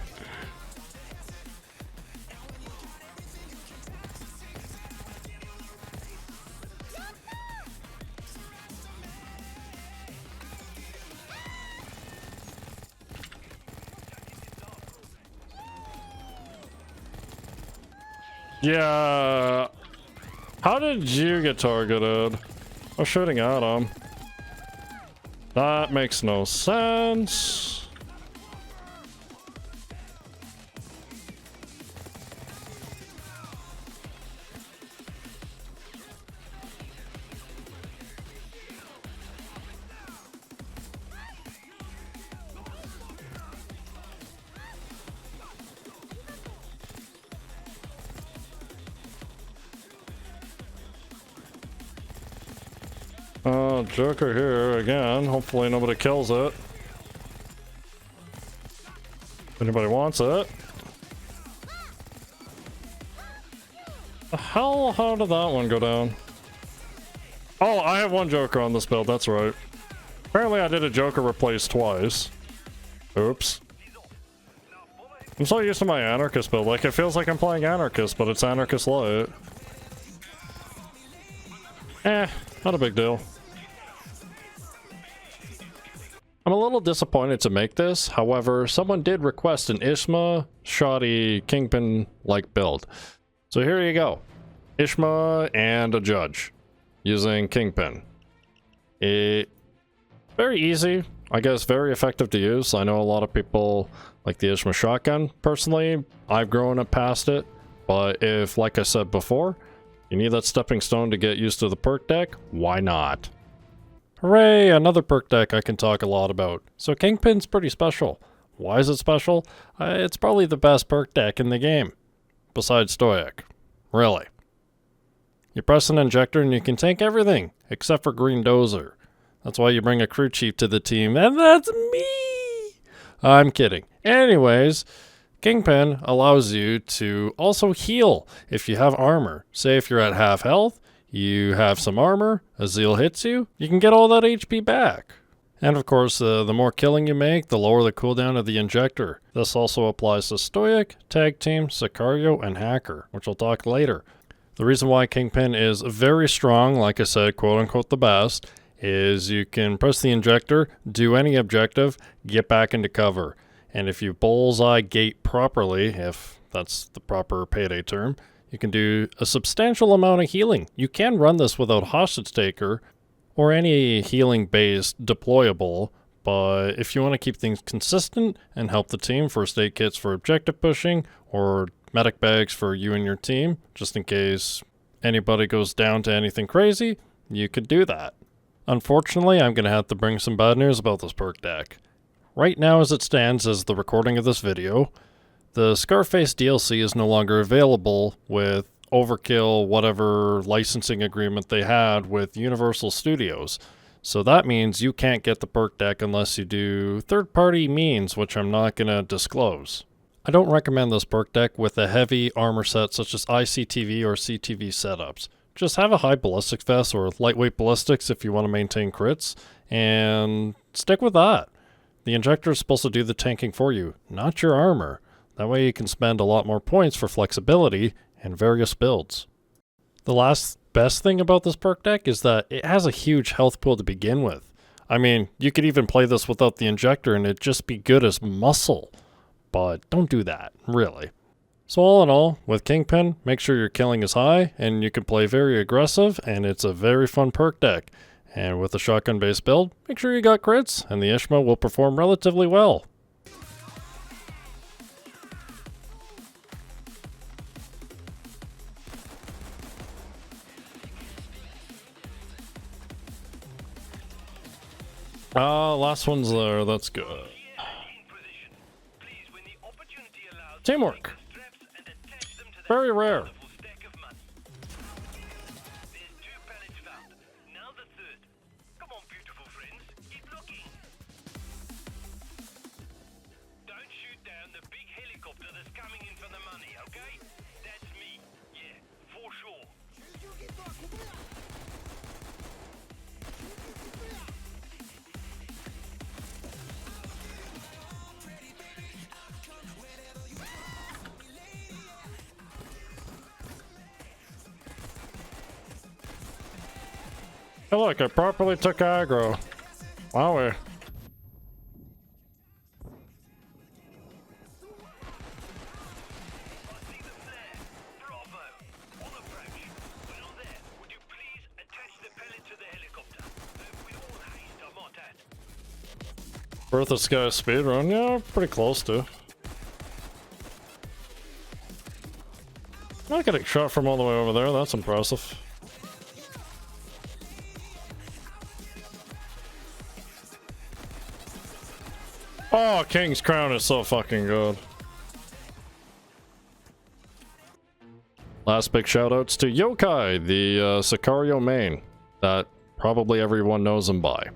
Yeah. How did you get targeted? I was shooting at him. That makes no sense. Joker here again. Hopefully nobody kills it. If anybody wants it. The hell? How did that one go down? Oh, I have one Joker on this build. That's right. Apparently I did a Joker replace twice. Oops. I'm so used to my Anarchist build. Like, it feels like I'm playing Anarchist, but it's Anarchist Light. Not a big deal. I'm a little disappointed to make this, however, someone did request an Ishma, shoddy, Kingpin-like build. So here you go. Ishma and a Judge, using Kingpin. Very easy, I guess very effective to use. I know a lot of people like the Ishma shotgun. Personally, I've grown up past it, but if, like I said before, you need that stepping stone to get used to the perk deck, why not? Hooray, another perk deck I can talk a lot about. So Kingpin's pretty special. Why is it special? It's probably the best perk deck in the game. Besides Stoic. Really. You press an injector and you can tank everything, except for Green Dozer. That's why you bring a CrewChief to the team, and that's me! I'm kidding. Anyways, Kingpin allows you to also heal if you have armor. Say if you're at half health, you have some armor, a zeal hits you, you can get all that HP back. And of course, the more killing you make, the lower the cooldown of the injector. This also applies to Stoic, TagTeam, Sicario, and Hacker, which I'll talk later. The reason why Kingpin is very strong, like I said, quote-unquote the best, is you can press the injector, do any objective, get back into cover. And if you bullseye gate properly, if that's the proper Payday term, you can do a substantial amount of healing. You can run this without Hostage Taker or any healing-based deployable, but if you want to keep things consistent and help the team, first aid kits for objective pushing or medic bags for you and your team, just in case anybody goes down to anything crazy, you could do that. Unfortunately, I'm going to have to bring some bad news about this perk deck. Right now as it stands as the recording of this video, the Scarface DLC is no longer available with Overkill, whatever licensing agreement they had with Universal Studios. So that means you can't get the perk deck unless you do third-party means, which I'm not going to disclose. I don't recommend this perk deck with a heavy armor set such as ICTV or CTV setups. Just have a high ballistic vest or lightweight ballistics if you want to maintain crits, and stick with that. The injector is supposed to do the tanking for you, not your armor. That way you can spend a lot more points for flexibility and various builds. The last best thing about this perk deck is that it has a huge health pool to begin with. I mean, you could even play this without the injector and it'd just be good as muscle. But don't do that, really. So all in all, with Kingpin, make sure your killing is high, and you can play very aggressive, and it's a very fun perk deck. And with a shotgun-based build, make sure you got crits, and the Ishma will perform relatively well. Last one's there, that's good. Teamwork. Very rare. Hey look, I properly took aggro. Wowie. Worth a Sky speedrun? Yeah, pretty close to. Not getting shot from all the way over there, that's impressive. Oh, King's Crown is so fucking good. Last big shoutouts to Yokai, the Sicario main that probably everyone knows him by.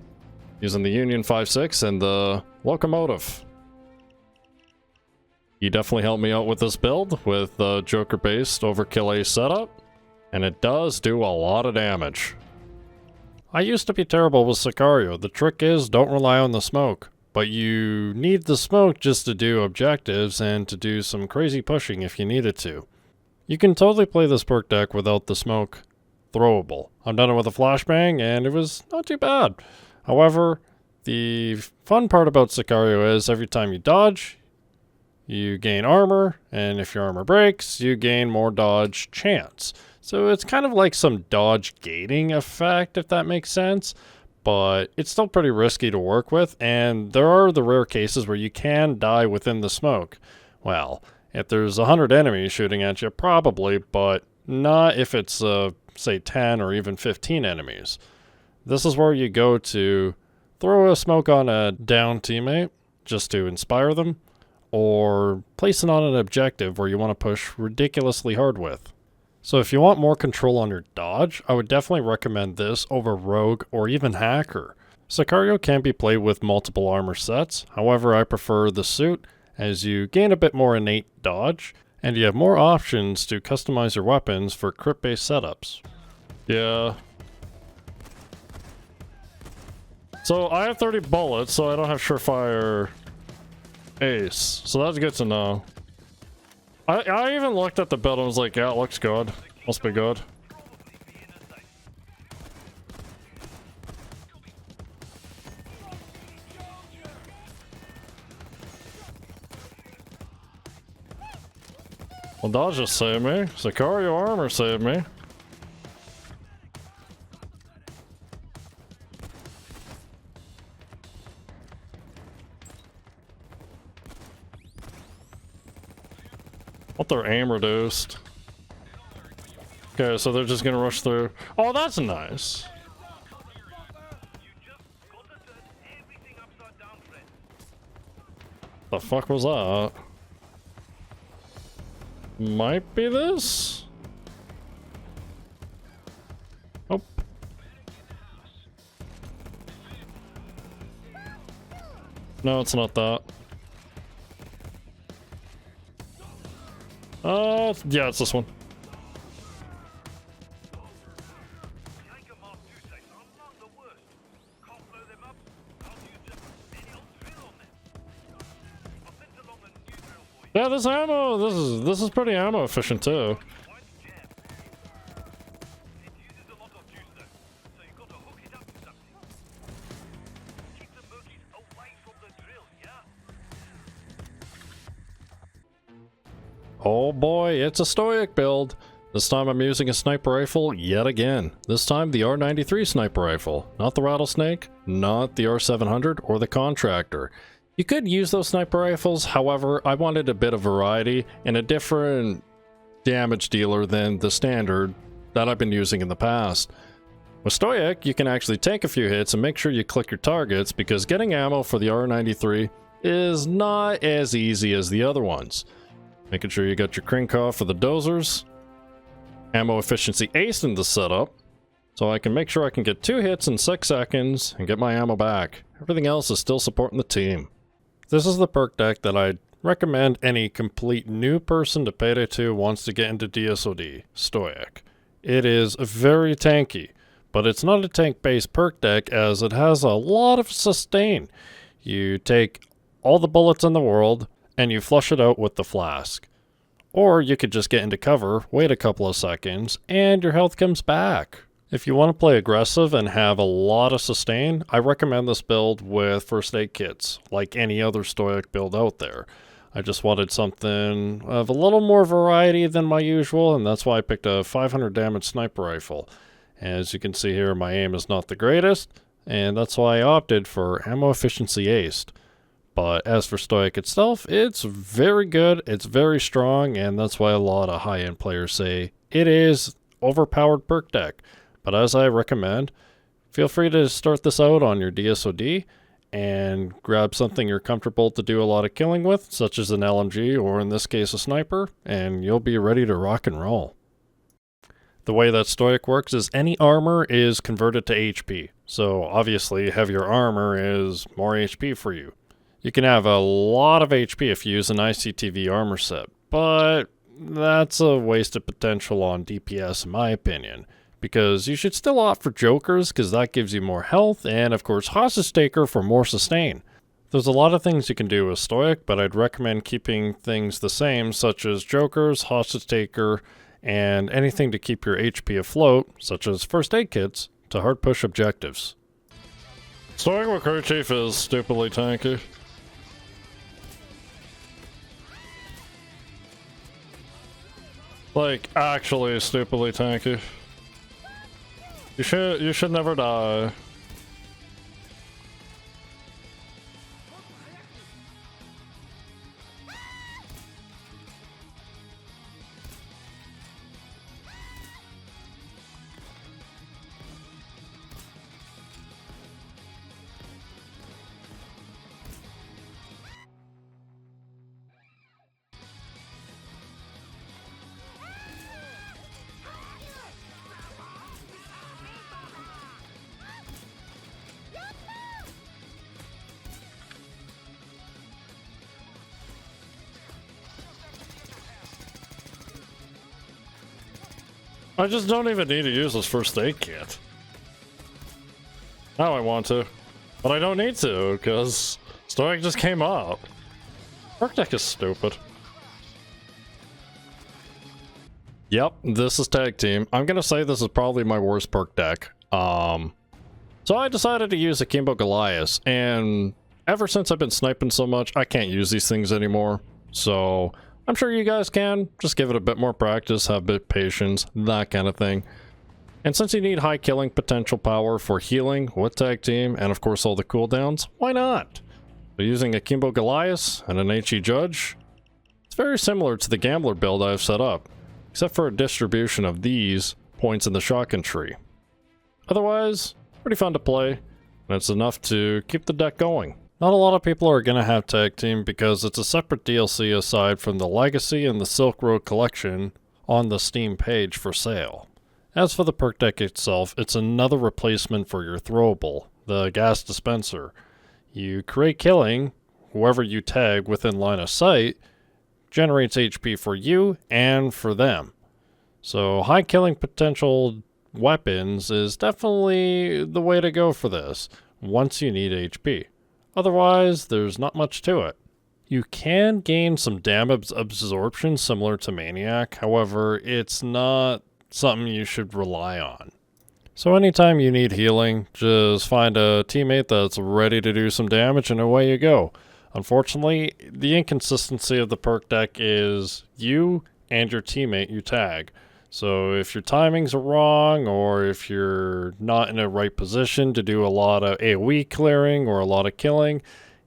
Using the Union 5.6 and the Locomotive. He definitely helped me out with this build with the Joker-based Overkill A setup, and it does do a lot of damage. I used to be terrible with Sicario. The trick is, don't rely on the smoke. But you need the smoke just to do objectives and to do some crazy pushing if you needed to. You can totally play this perk deck without the smoke throwable. I've done it with a flashbang and it was not too bad. However, the fun part about Sicario is every time you dodge, you gain armor, and if your armor breaks, you gain more dodge chance. So it's kind of like some dodge gating effect, if that makes sense. But it's still pretty risky to work with, and there are the rare cases where you can die within the smoke. Well, if there's 100 enemies shooting at you, probably, but not if it's, say, 10 or even 15 enemies. This is where you go to throw a smoke on a down teammate, just to inspire them, or place it on an objective where you want to push ridiculously hard with. So if you want more control on your dodge, I would definitely recommend this over Rogue or even Hacker. Sicario can be played with multiple armor sets, however I prefer the suit as you gain a bit more innate dodge, and you have more options to customize your weapons for crit-based setups. Yeah. So I have 30 bullets, so I don't have surefire ace, so that's good to know. I even looked at the build and was like, yeah, it looks good. Must be good. Well, dodge just saved me. Sicario armor saved me. What, their aim reduced? Okay, so they're just gonna rush through. Oh, that's nice. The fuck was that? Might be this? Oh. No, it's not that. Yeah, it's this one. Yeah, this ammo, this is pretty ammo efficient too. Oh boy, it's a Stoic build. This time I'm using a sniper rifle yet again. This time the R93 sniper rifle. Not the Rattlesnake, not the R700 or the Contractor. You could use those sniper rifles, however, I wanted a bit of variety and a different damage dealer than the standard that I've been using in the past. With Stoic, you can actually take a few hits and make sure you click your targets because getting ammo for the R93 is not as easy as the other ones. Making sure you got your Krinkov for the dozers. Ammo efficiency ace in the setup, so I can make sure I can get 2 hits in 6 seconds and get my ammo back. Everything else is still supporting the team. This is the perk deck that I'd recommend any complete new person to Payday 2 wants to get into DSOD, Stoic. It is very tanky, but it's not a tank-based perk deck as it has a lot of sustain. You take all the bullets in the world and you flush it out with the flask. Or you could just get into cover, wait a couple of seconds, and your health comes back. If you want to play aggressive and have a lot of sustain, I recommend this build with first aid kits, like any other Stoic build out there. I just wanted something of a little more variety than my usual, and that's why I picked a 500 damage sniper rifle. As you can see here, my aim is not the greatest, and that's why I opted for ammo efficiency aced. But as for Stoic itself, it's very good, it's very strong, and that's why a lot of high-end players say it is overpowered perk deck. But as I recommend, feel free to start this out on your DSOD and grab something you're comfortable to do a lot of killing with, such as an LMG or in this case a sniper, and you'll be ready to rock and roll. The way that Stoic works is any armor is converted to HP, so obviously heavier armor is more HP for you. You can have a lot of HP if you use an ICTV armor set, but that's a waste of potential on DPS in my opinion, because you should still opt for Jokers because that gives you more health, and of course Hostage Taker for more sustain. There's a lot of things you can do with Stoic, but I'd recommend keeping things the same, such as Jokers, Hostage Taker, and anything to keep your HP afloat, such as first aid kits, to hard push objectives. Stoic with CrewChief is stupidly tanky. Like, actually stupidly tanky. You should never die. I just don't even need to use this first aid kit. Now I want to, but I don't need to because Stoic just came up. Perk deck is stupid. Yep, this is TagTeam. I'm gonna say this is probably my worst perk deck. So I decided to use Akimbo Goliath, and ever since I've been sniping so much, I can't use these things anymore. So I'm sure you guys can. Just give it a bit more practice, have a bit of patience, that kind of thing. And since you need high killing potential power for healing with TagTeam, and of course all the cooldowns, why not? So using Akimbo Goliath and an HE Judge, it's very similar to the Gambler build I've set up, except for a distribution of these points in the shotgun tree. Otherwise, pretty fun to play, and it's enough to keep the deck going. Not a lot of people are going to have TagTeam because it's a separate DLC aside from the Legacy and the Silk Road collection on the Steam page for sale. As for the perk deck itself, it's another replacement for your throwable, the gas dispenser. You create killing, whoever you tag within line of sight generates HP for you and for them. So high killing potential weapons is definitely the way to go for this, once you need HP. Otherwise, there's not much to it. You can gain some damage absorption similar to Maniac, however, it's not something you should rely on. So anytime you need healing, just find a teammate that's ready to do some damage and away you go. Unfortunately, the inconsistency of the perk deck is you and your teammate you tag. So if your timings are wrong, or if you're not in a right position to do a lot of AoE clearing or a lot of killing,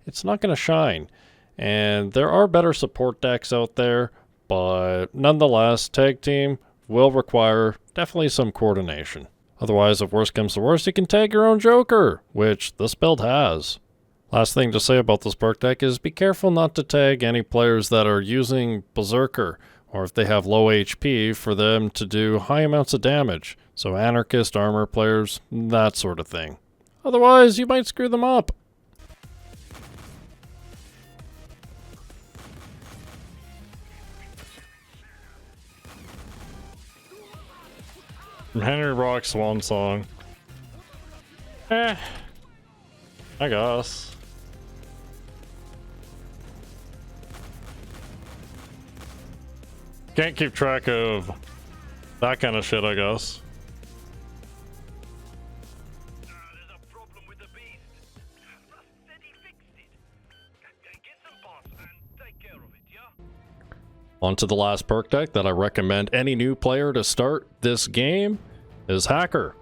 it's not going to shine. And there are better support decks out there, but nonetheless, tag team will require definitely some coordination. Otherwise, if worst comes to worst, you can tag your own Joker, which this build has. Last thing to say about this perk deck is be careful not to tag any players that are using Berserker, or if they have low HP, for them to do high amounts of damage. So Anarchist, armor players, that sort of thing. Otherwise, you might screw them up. Henry Rock's Swan Song. I guess. Can't keep track of that kind of shit, I guess. There's a problem with the beast. Russ said he fixed it. Get some parts and take care of it, yeah? On to the last perk deck that I recommend any new player to start this game is Hacker.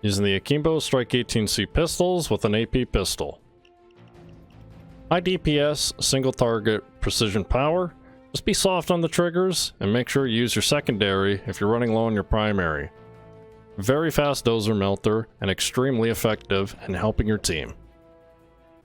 Using the Akimbo Strike 18C pistols with an AP pistol. High DPS, single target precision power. Just be soft on the triggers and make sure you use your secondary if you're running low on your primary. Very fast dozer melter and extremely effective in helping your team.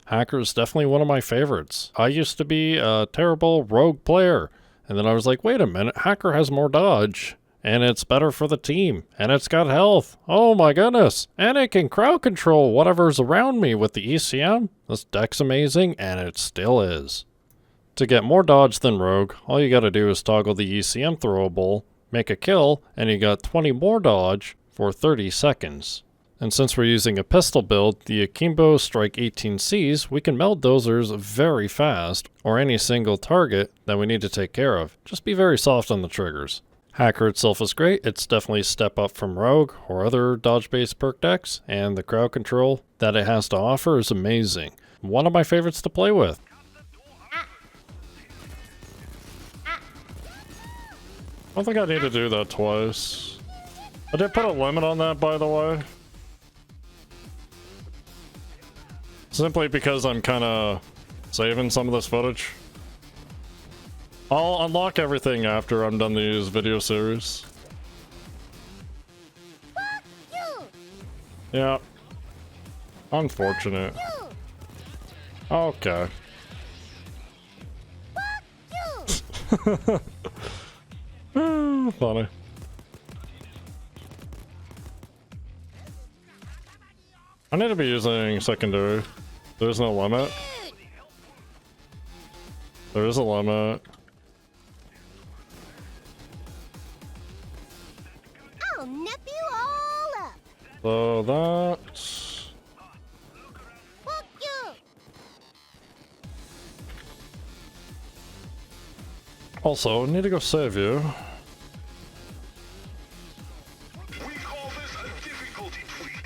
Hacker is definitely one of my favorites. I used to be a terrible rogue player, and then I was like, wait a minute, Hacker has more dodge, and it's better for the team, and it's got health. Oh my goodness, and it can crowd control whatever's around me with the ECM. This deck's amazing, and it still is. To get more dodge than Rogue, all you gotta do is toggle the ECM throwable, make a kill, and you got 20 more dodge for 30 seconds. And since we're using a pistol build, the Akimbo Strike 18Cs, we can meld dozers very fast, or any single target that we need to take care of. Just be very soft on the triggers. Hacker itself is great, it's definitely a step up from Rogue or other dodge-based perk decks, and the crowd control that it has to offer is amazing. One of my favorites to play with. I don't think I need to do that twice. I did put a limit on that, by the way. Simply because I'm kind of saving some of this footage. I'll unlock everything after I'm done these video series. Yeah. Unfortunate. Okay. Funny. I need to be using secondary. There's no limit. There is a limit. I'll nip you all up. So that's... Fuck you. Also, I need to go save you. We call this a difficulty tweak.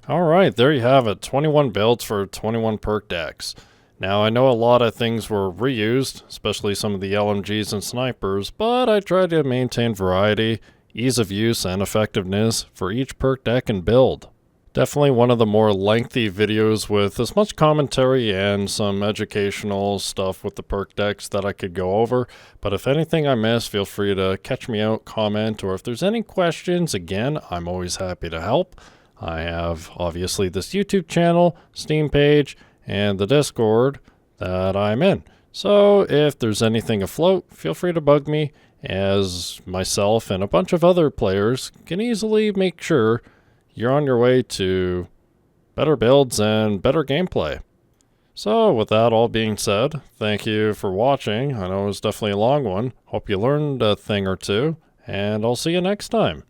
Alright, there you have it. 21 builds for 21 perk decks. Now, I know a lot of things were reused, especially some of the LMGs and snipers, but I tried to maintain variety, ease of use, and effectiveness for each perk deck and build. Definitely one of the more lengthy videos with as much commentary and some educational stuff with the perk decks that I could go over, but if anything I missed, feel free to catch me out, comment, or if there's any questions, again, I'm always happy to help. I have, obviously, this YouTube channel, Steam page, and the Discord that I'm in. So if there's anything afloat, feel free to bug me, as myself and a bunch of other players can easily make sure you're on your way to better builds and better gameplay. So with that all being said, thank you for watching. I know it was definitely a long one. Hope you learned a thing or two, and I'll see you next time.